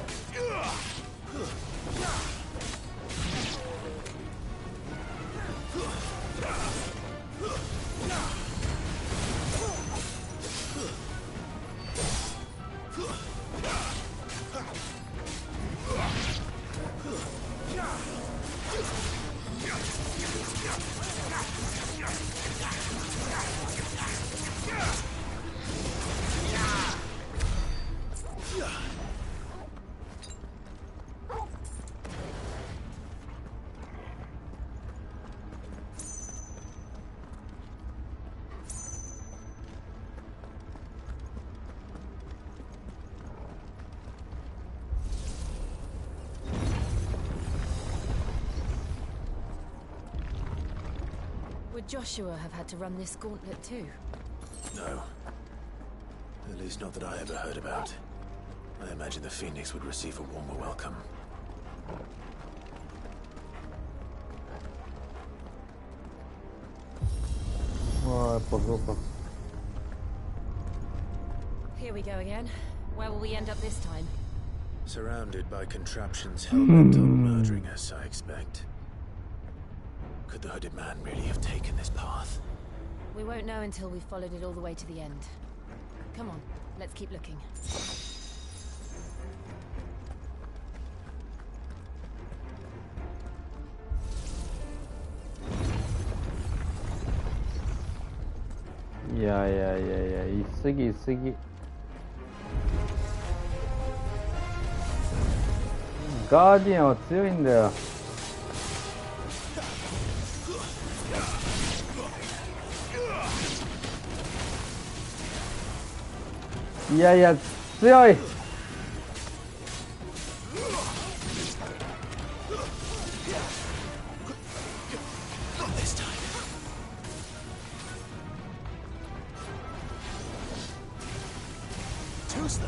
Would Joshua have had to run this gauntlet too? No. At least not that I ever heard about. I imagine the Phoenix would receive a warmer welcome. Here we go again. Where will we end up this time? Surrounded by contraptions hell-bent on murdering us, I expect. Could the hooded man really have taken this path? We won't know until we've followed it all the way to the end. Come on, let's keep looking. Yeah, 言い過ぎ言い過ぎ。ガーディアンは強いんだよ。いやいや、強い。Too slow.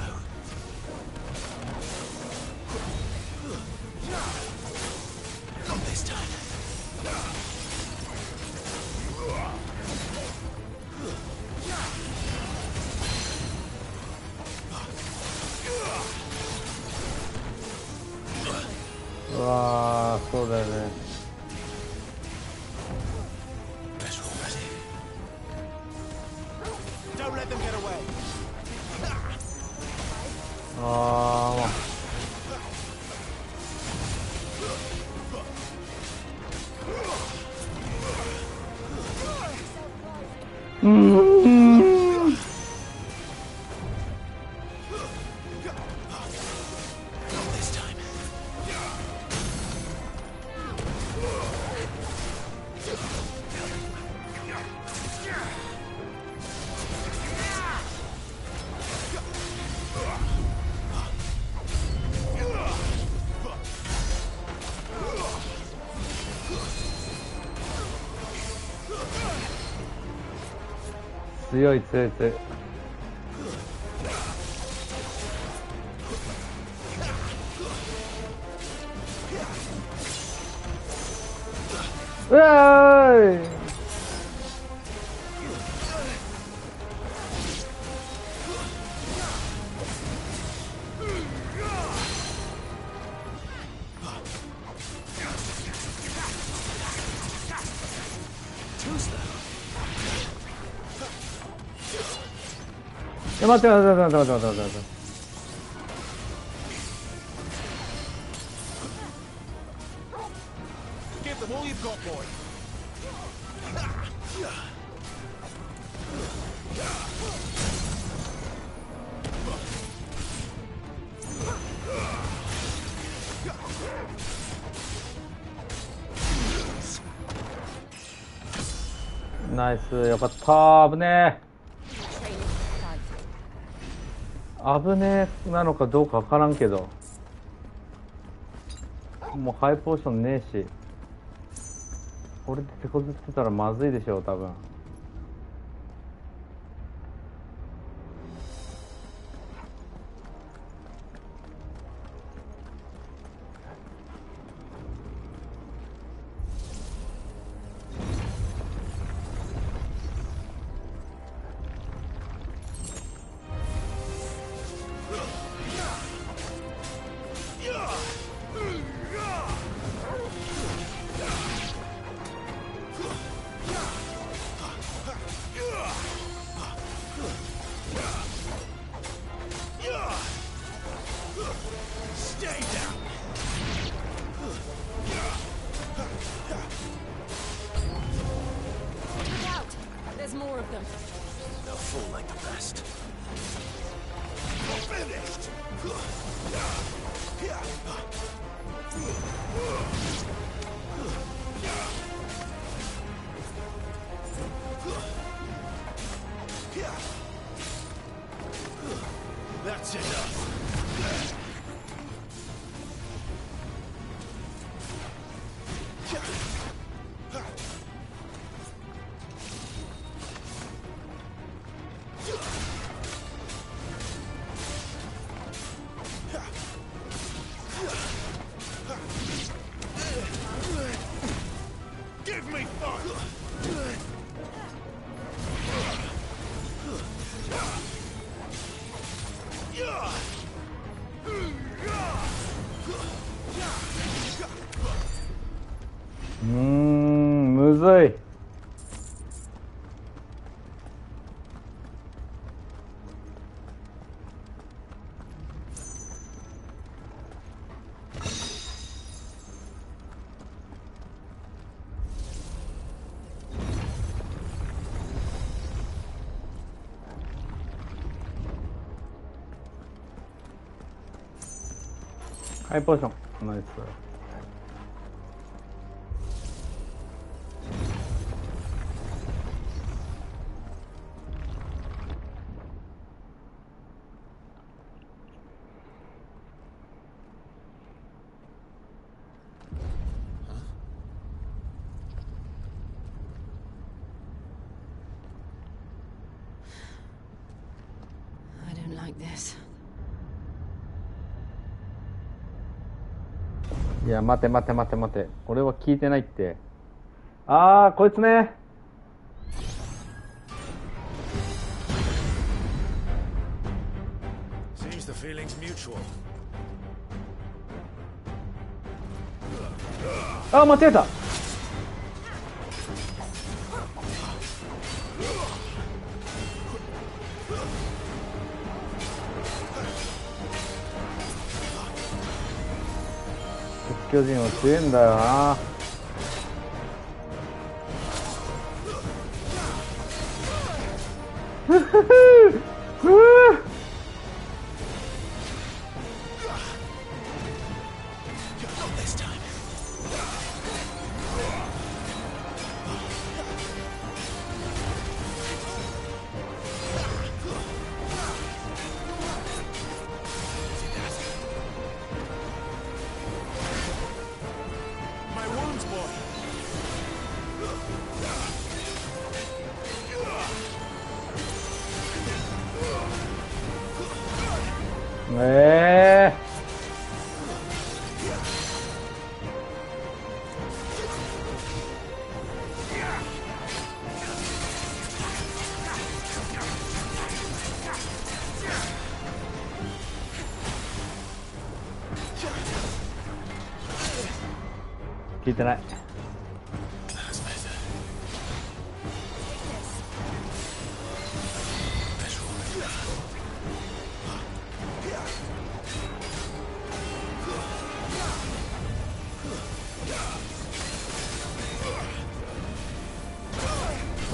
Not this time. Wow, so that Better already. Don't let them get away. This time. 強い強い強い。うわーい。待って待って待って待って待って待って待って。ナイス、よかった。危ねえ。危ねえなのかどうかわからんけど、もうハイポーションねえし、これで手こずってたらまずいでしょう多分。むずい。ハイポーション、ナイス。I don't like this. いや、待て待て待て待て。俺は聞いてないって。あー、こいつね。Seems the feeling's mutual. あー、間違えた。巨人は強いんだよな。ふふふふ。聞いてない。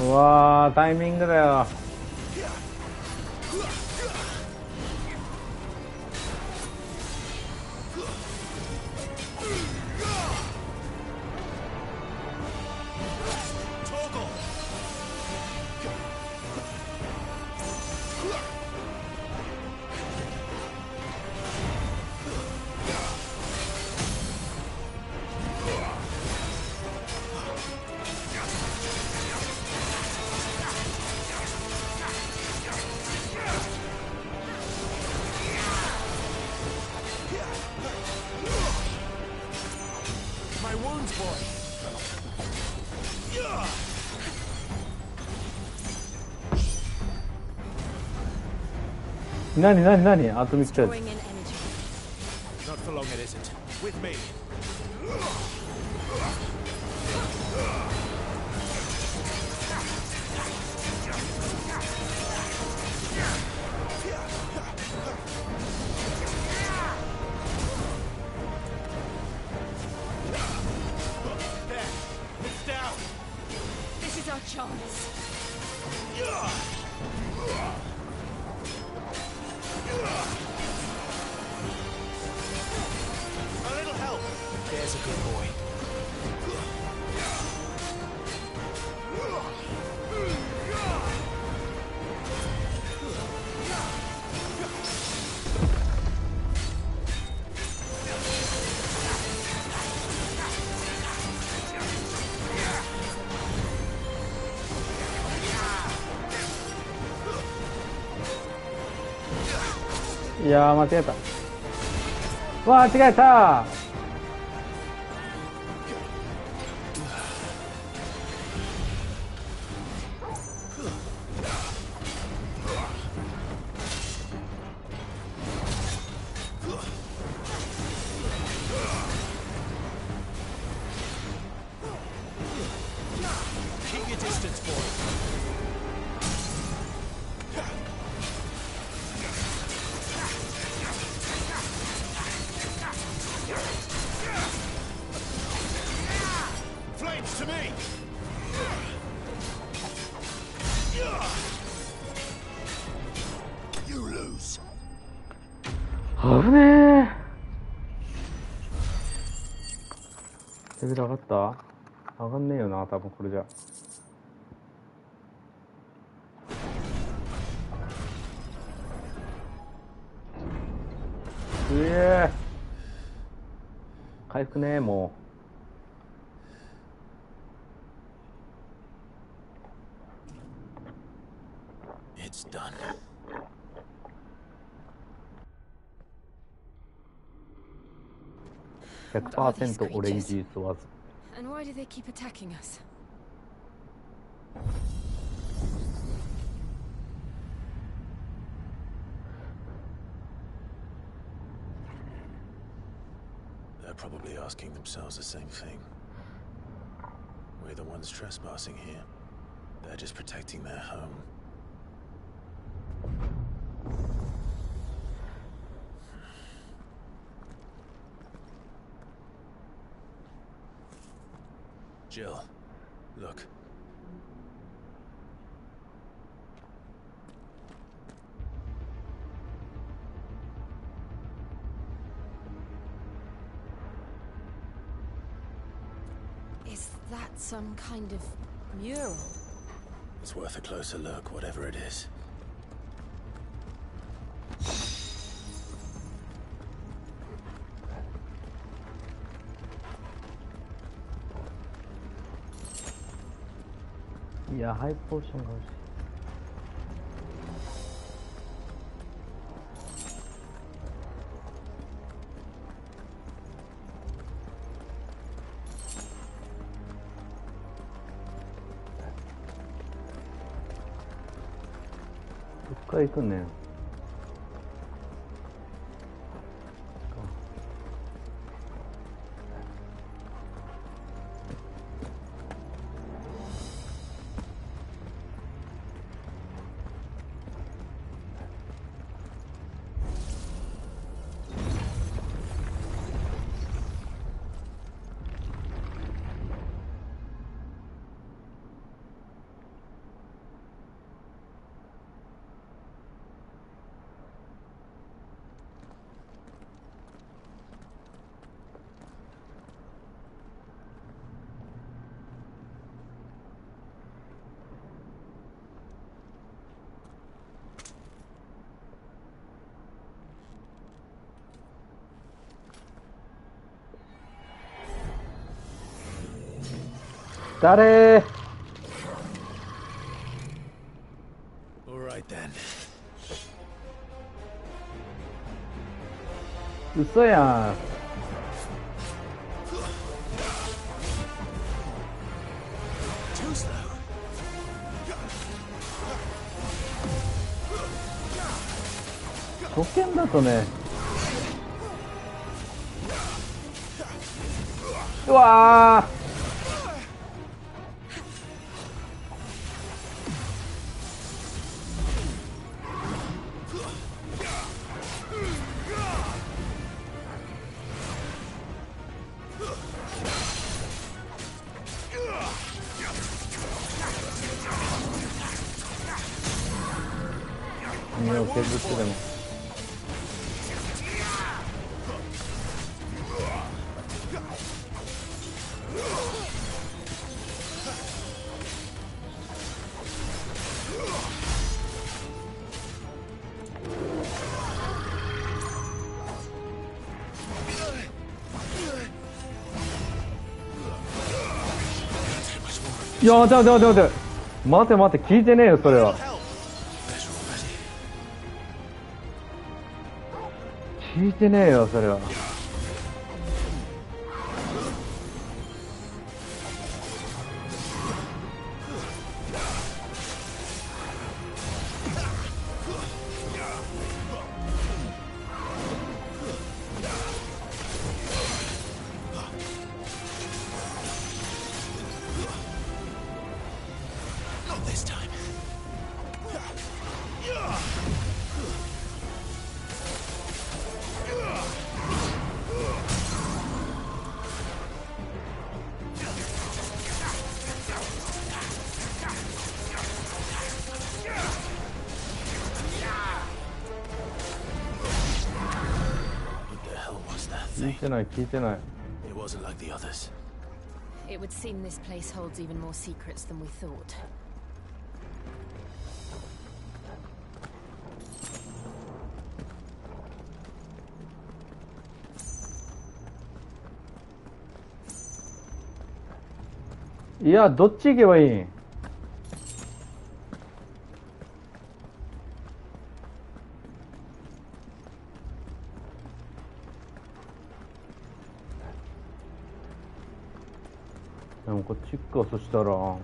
うわー、タイミングだよ。何アトミックチャージ。Not for long, it isn't. With me. There, it's down. This is our chance. A little help. There's a good boy.いやー、間違えた。わー、違えた。Keep your distance, boy. Flames to me. You lose. 危ねー。レベル上がった？上がんねえよな、多分これじゃ。すげえ。回復ねー、もう。It's done. 100% オレンジ問わず。And why do they keep attacking us? They're probably asking themselves the same thing. We're the ones trespassing here. They're just protecting their home. Jill, look. Is that some kind of mural? It's worth a closer look, whatever it is. Yeah, high potion goes. っから行くねん。誰？ All right then. 嘘やん。初見だとね。うわー。身を削ってでも。いや、待て待て待て待て待て待て、聞いてねえよそれは。聞いてねえよそれは。聞いてない聞いてない。 It wasn't like the others. It would seem this place holds even more secrets than we thought. いや、どっち行けばいいん？でもこっち行くか、そしたら。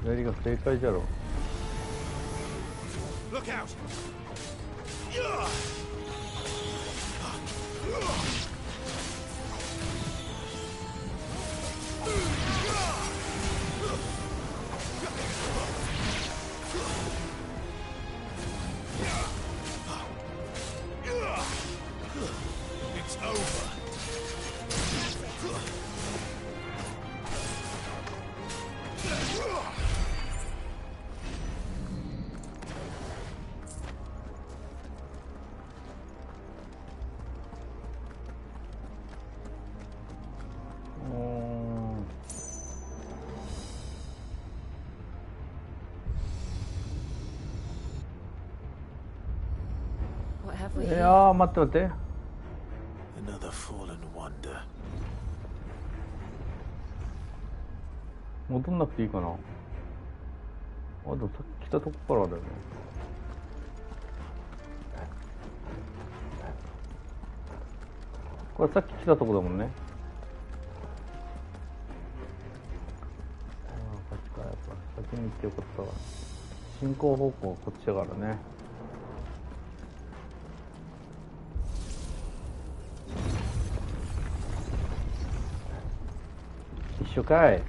左が正解じゃろ。 Look out! It's over. What have we い here? やー、待って待って。 Another fallen wonder. 戻んなくていいかな。あ、でもさっき来たとこからだよね。これさっき来たとこだもんね。こっちからやっぱ先に行ってよかったわ。進行方向はこっちだからね。一緒かい。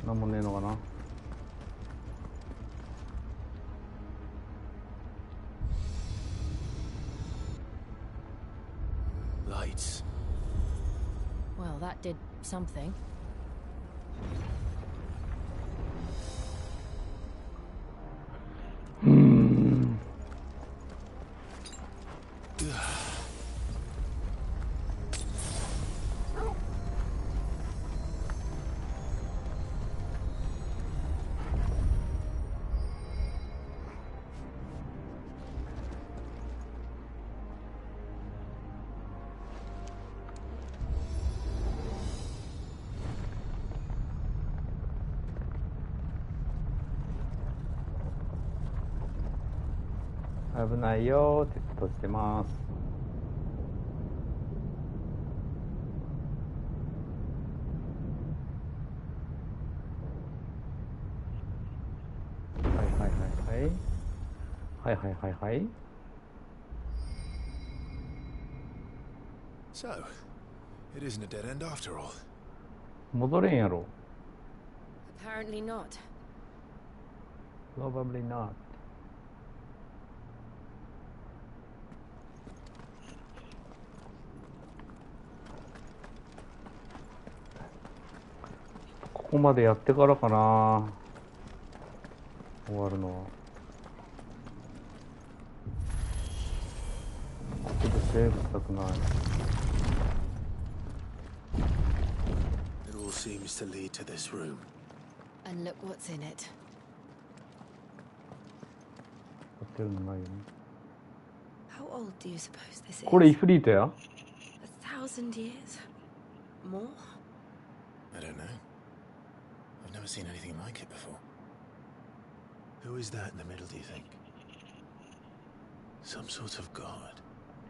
なんもねえのかな。Lights. Well, that did something.危ないよーって閉じてます。はいはいはいはい。 So, it isn't a dead end after all. 戻れんやろ。 Apparently not. Probably not. ここまでやってからかな、終わるのは。ここでセーブしたくない。 It all seems to lead to this room. And look what's in it. やってるのないよね。 How old do you suppose this is? これイフリートや。 1,000 years? More? I don't know. I've never seen anything like it before. Who is that in the middle, do you think? Some sort of god.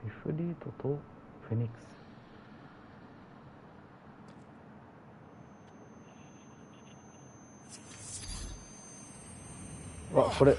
イフリートとフェニックス。あ、これ。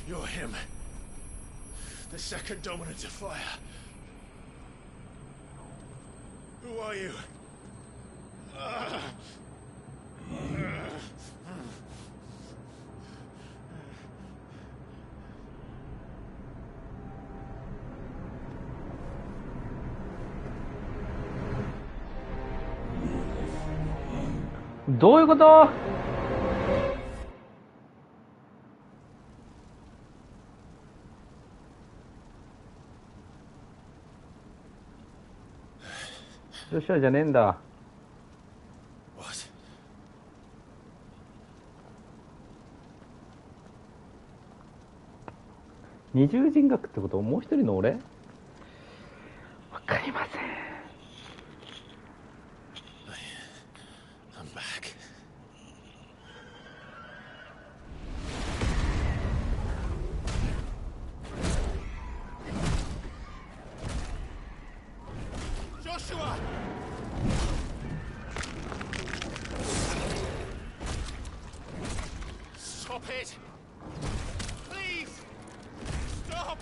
You're him. The second dominant of fire. Who are you? What? どういうこと？ジョシュアじゃねえんだ。二重人格ってこと？もう一人の俺？わかりません。I'm back. Joshua! Stop it! Please! Stop!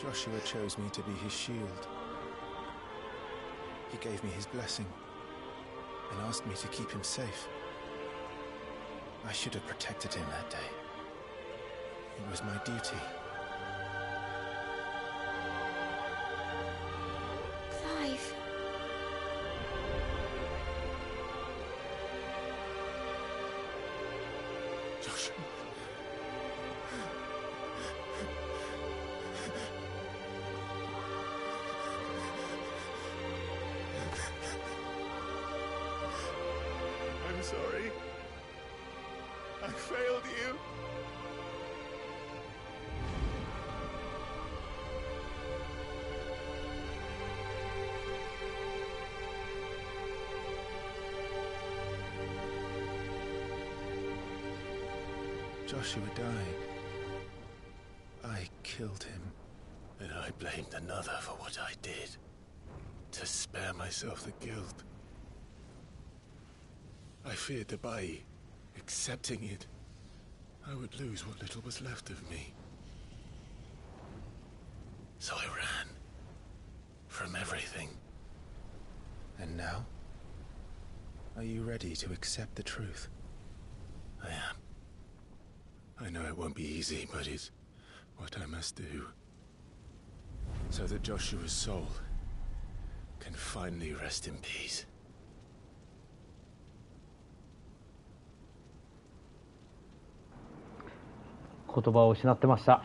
Joshua chose me to be his shield. He gave me his blessing and asked me to keep him safe. I should have protected him that day. It was my duty. Clive. Joshua. I'm sorry. I failed you. Joshua died. I killed him. And I blamed another for what I did. To spare myself the guilt. I feared that by accepting it, I would lose what little was left of me. So I ran. From everything. And now? Are you ready to accept the truth? I am. I know it won't be easy, but it's what I must do. So that Joshua's soul can finally rest in peace. 言葉を失ってました。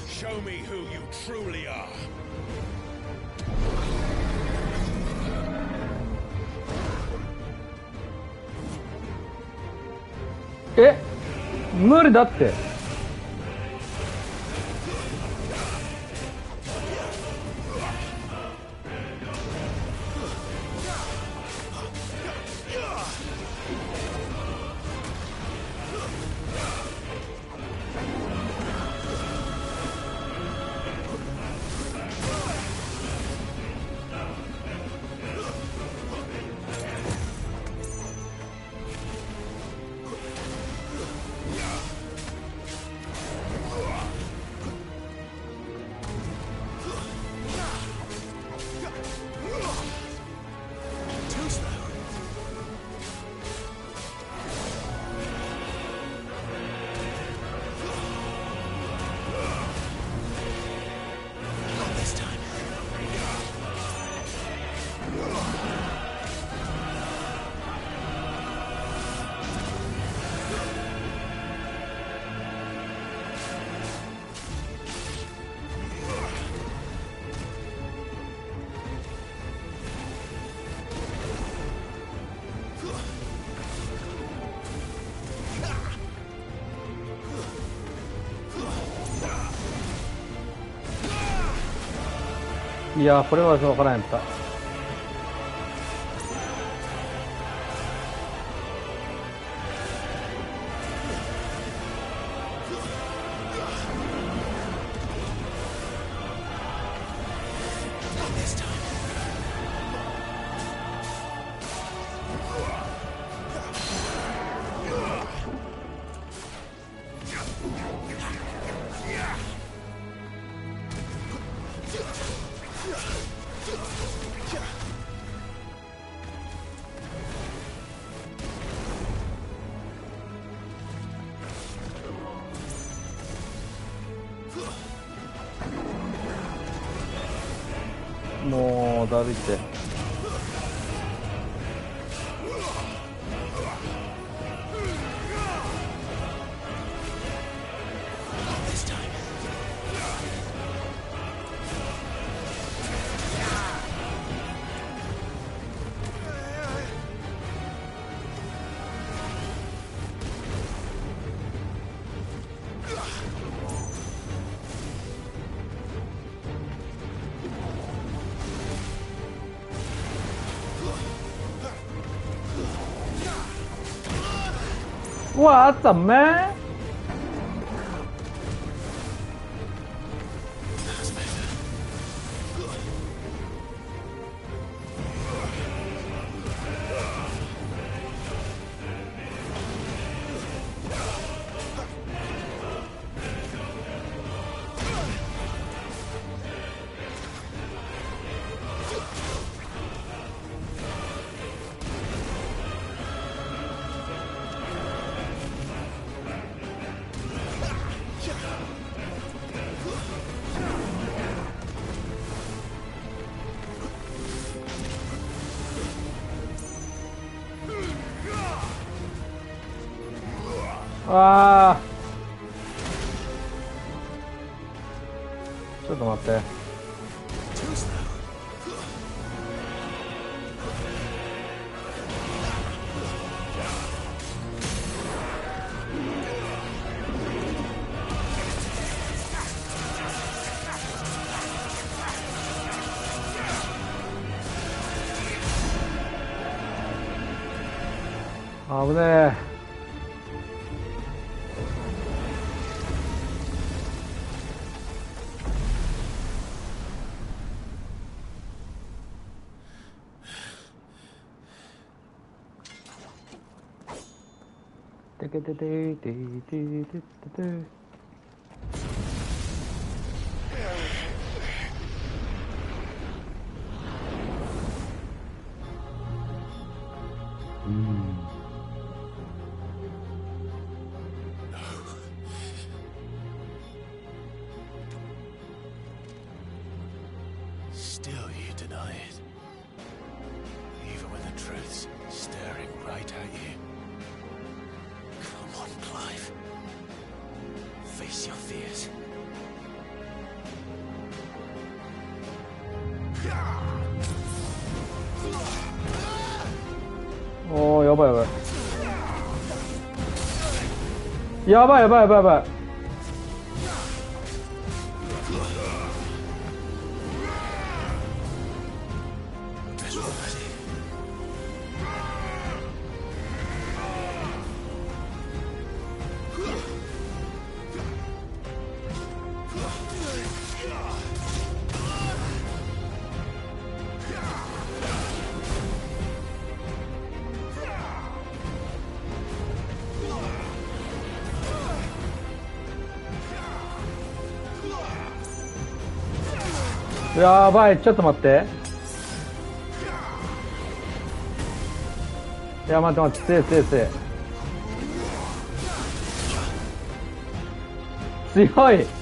Show me who you truly are. 無理だって。いやー、これは分からんやった。もうだるいって。What the man?ああ、ちょっと待って。危ねえ。Still you deny it. Even when the truth's staring right at you. Come on, Clive. Face your fears. おー、やばいやばい。やばいやばいやばいやばい。やばい、ちょっと待って。いや、待って待って、強い強い強い。強い。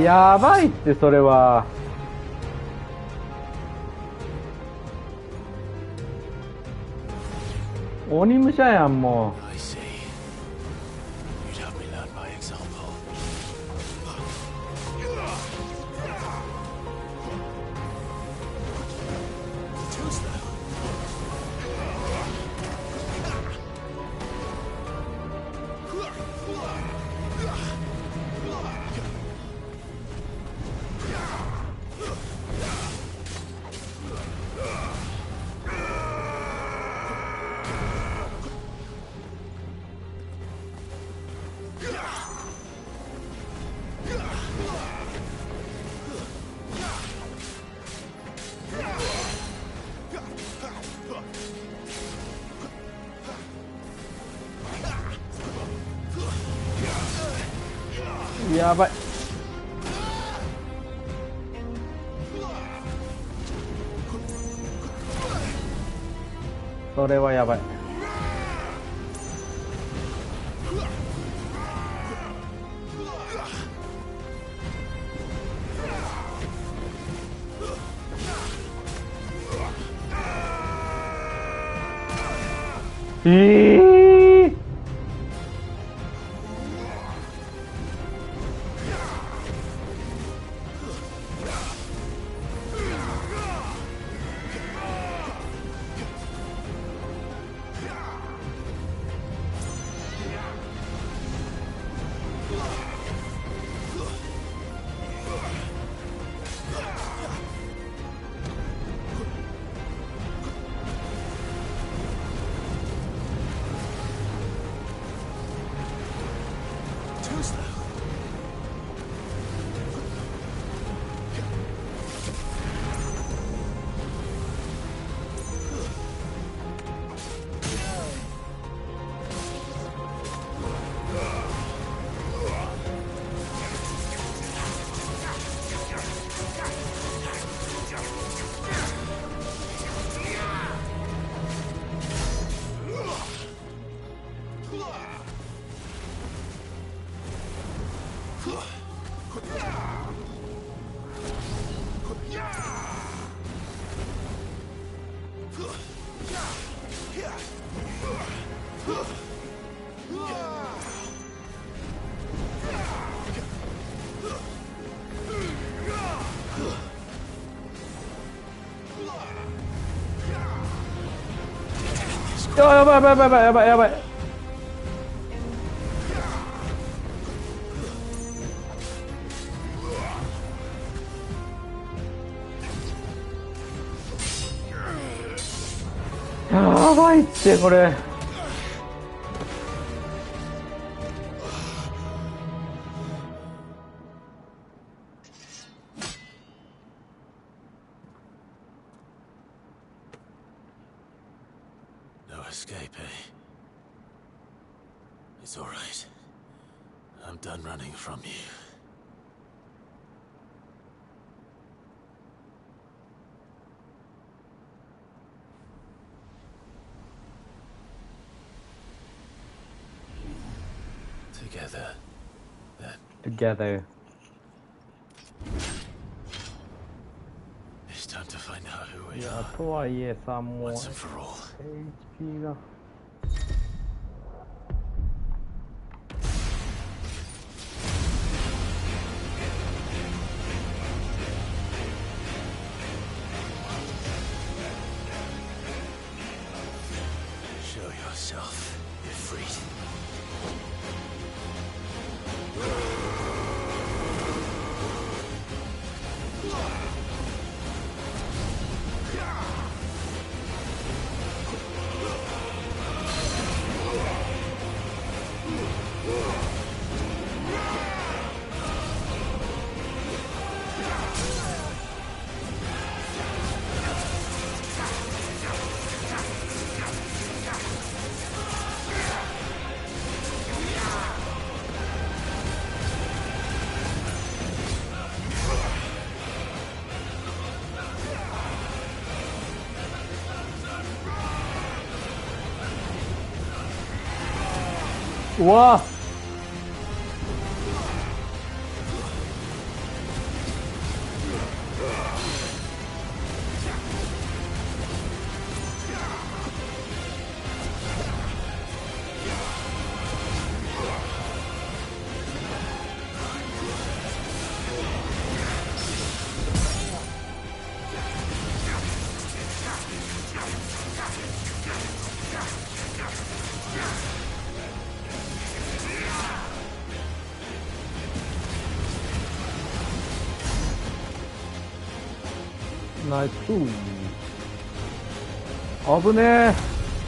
やばいってそれは。鬼武者やんもう。やばい。それはやばい。やばいやばいやばいやばいやばい。やばいってこれ。No escape, eh? It's all right. I'm done running from you. Together, then. Together. It's time to find out who we いや are. とはいえさ、もう Once and for all. HP が。Show yourself, Ifrit.うわナイス。危ねえ。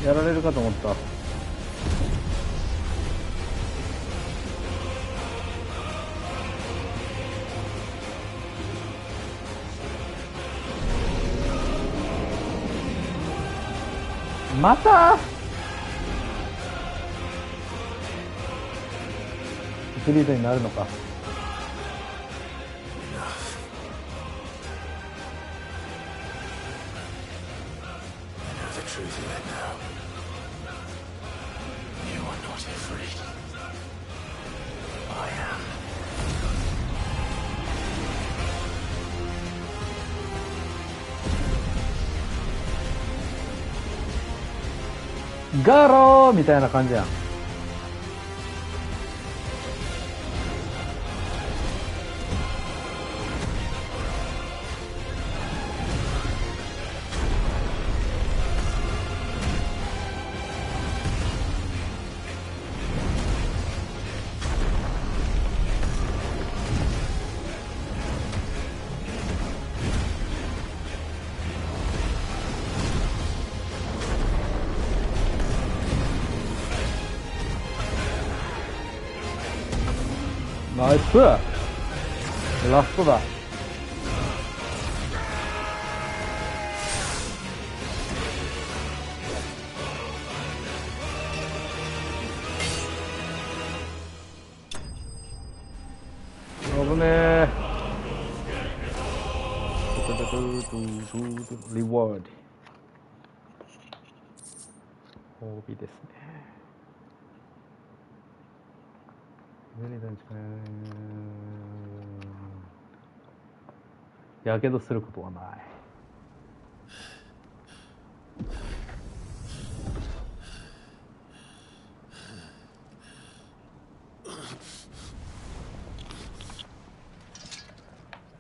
やられるかと思った。またフリードになるのか。ガローみたいな感じやん。ナイス。ラストだ。危ねえ。リワード。褒美ですね。やけどすることはない。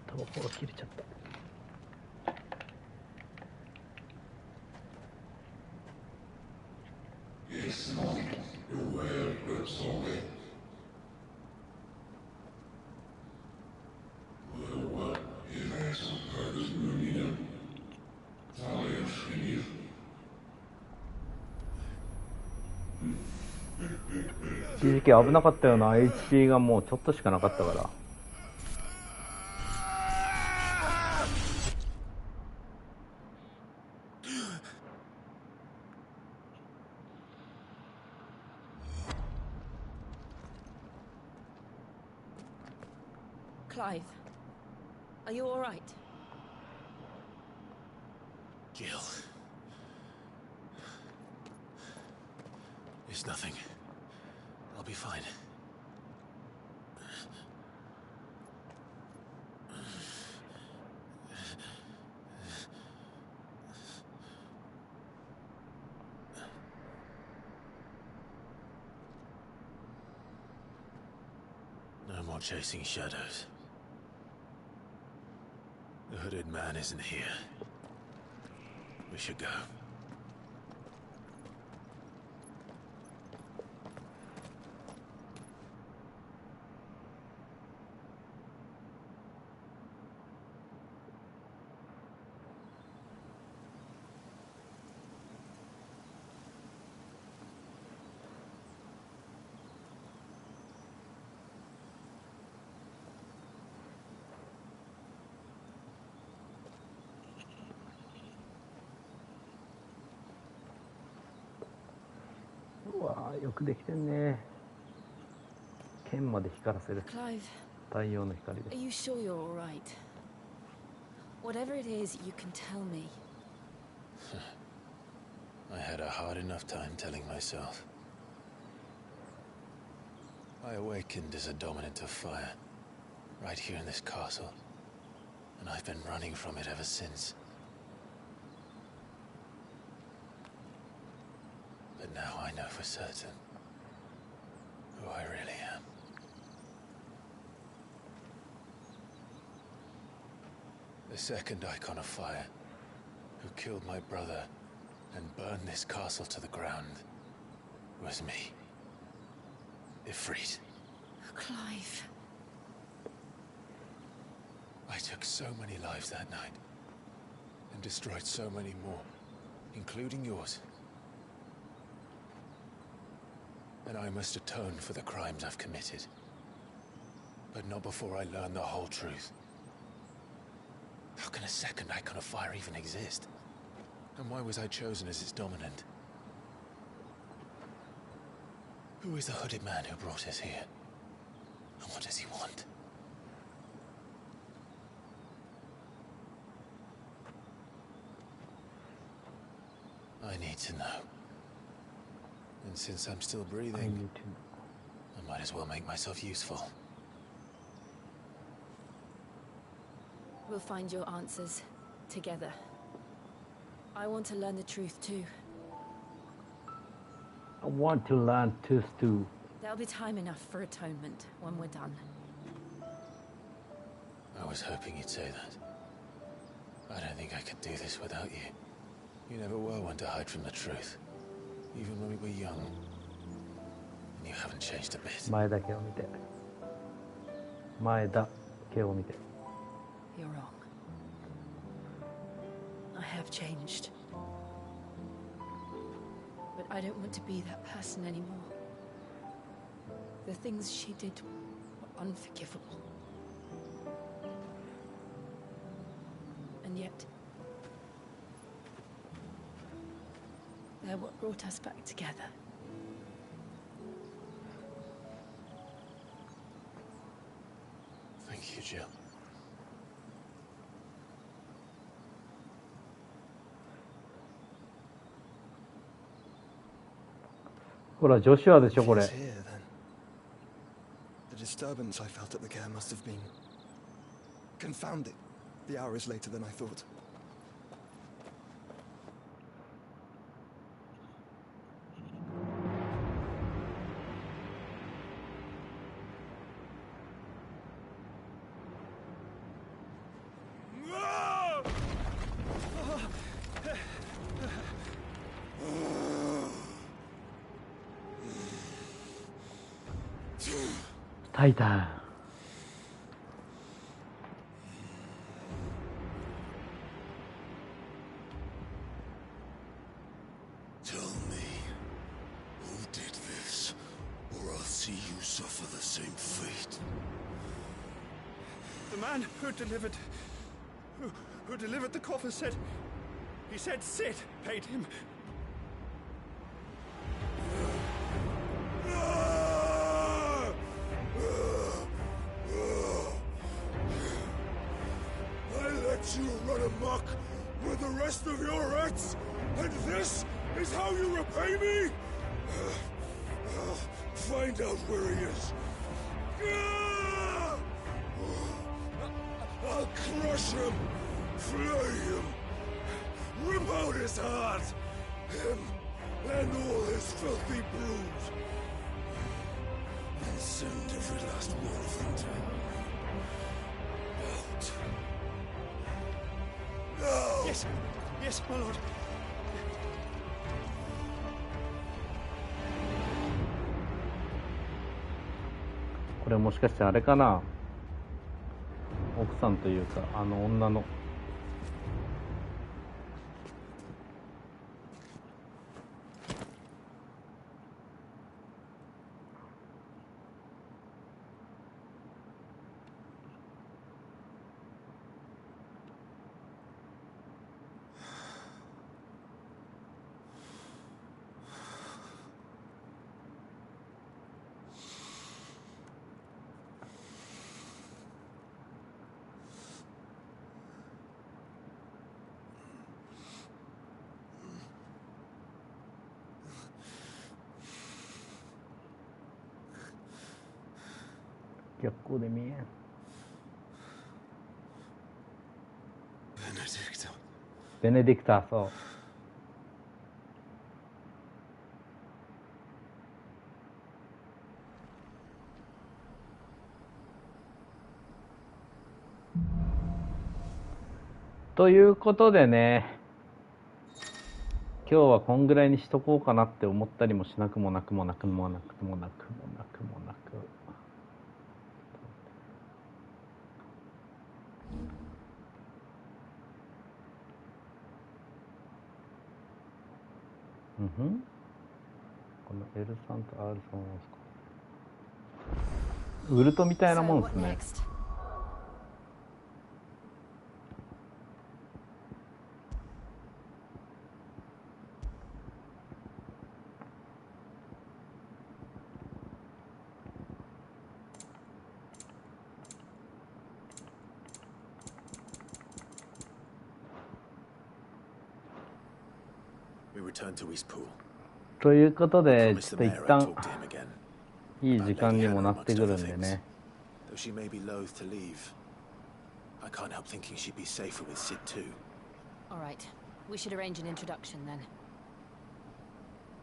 タバコが切れちゃった。一時期危なかったよな。 HP がもうちょっとしかなかったから。Clive, are you all right? Jill. It's nothing. I'll be fine. No more chasing shadows. The hooded man isn't here. We should go.うわー、よくできてんね。剣まで光らせる。Clive, 太陽の光で。 are you sure you're all right? Whatever it is, you can tell me. I had a hard enough time telling myself. I awakened as a dominant of fire, right here in this castle, and I've been running from it ever since. But now I know for certain who I really am. The second icon of fire, who killed my brother and burned this castle to the ground, was me. Ifrit. Clive. I took so many lives that night. and destroyed so many more, including yours. And I must atone for the crimes I've committed. But not before I learn the whole truth. How can a second icon of fire even exist? And why was I chosen as its dominant? Who is the hooded man who brought us here? And what does he want? I need to know. And since I'm still breathing, I might as well make myself useful. We'll find your answers together. I want to learn the truth too. I want to learn truth too. There'll be time enough for atonement when we're done. I was hoping you'd say that. I don't think I could do this without you. You never were one to hide from the truth, even when we were young. And you haven't changed a bit. 前だけを見て。前だけを見て。 You're wrong. I have changed. But I don't want to be that person anymore. The things she did were unforgivable. And yet, they're what brought us back together. Thank you, Jill. Hora, ジョシュアでしょこれ。 The disturbance I felt at the care must have been confounded. The hour is later than I thought. Titan. Tell me, who did this, or I'll see you suffer the same fate. The man who delivered the coffer said, he said Sid paid him. You run amok with the rest of your rats, and this is how you repay me? Find out where he is. I'll crush him, flay him, rip out his heart, him and all his filthy brood, and send every last one of them to out. No! Yes, yes, my lord. これもしかしてあれかな。奥さんというかあの女の。逆光で見えん。ベネディクター、そう。ということでね、今日はこんぐらいにしとこうかなって思ったりもしなくもなくもなくもなくもなくもなくもなく。うんふん。この L3 と R3 を押すか。ウルトみたいなもんですね。ということで、ちょっと一旦いい時間にもなってくるんでね。Though she may be loath to leave, I can't help thinking she'd be safer with Sid too. All right, we should arrange an introduction then.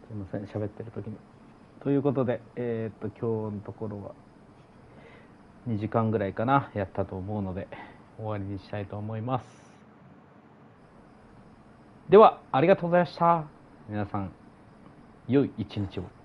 すいません、喋ってる時に。ということで、今日のところは2時間ぐらいかな、やったと思うので、終わりにしたいと思います。では、ありがとうございました。皆さん、良い一日を。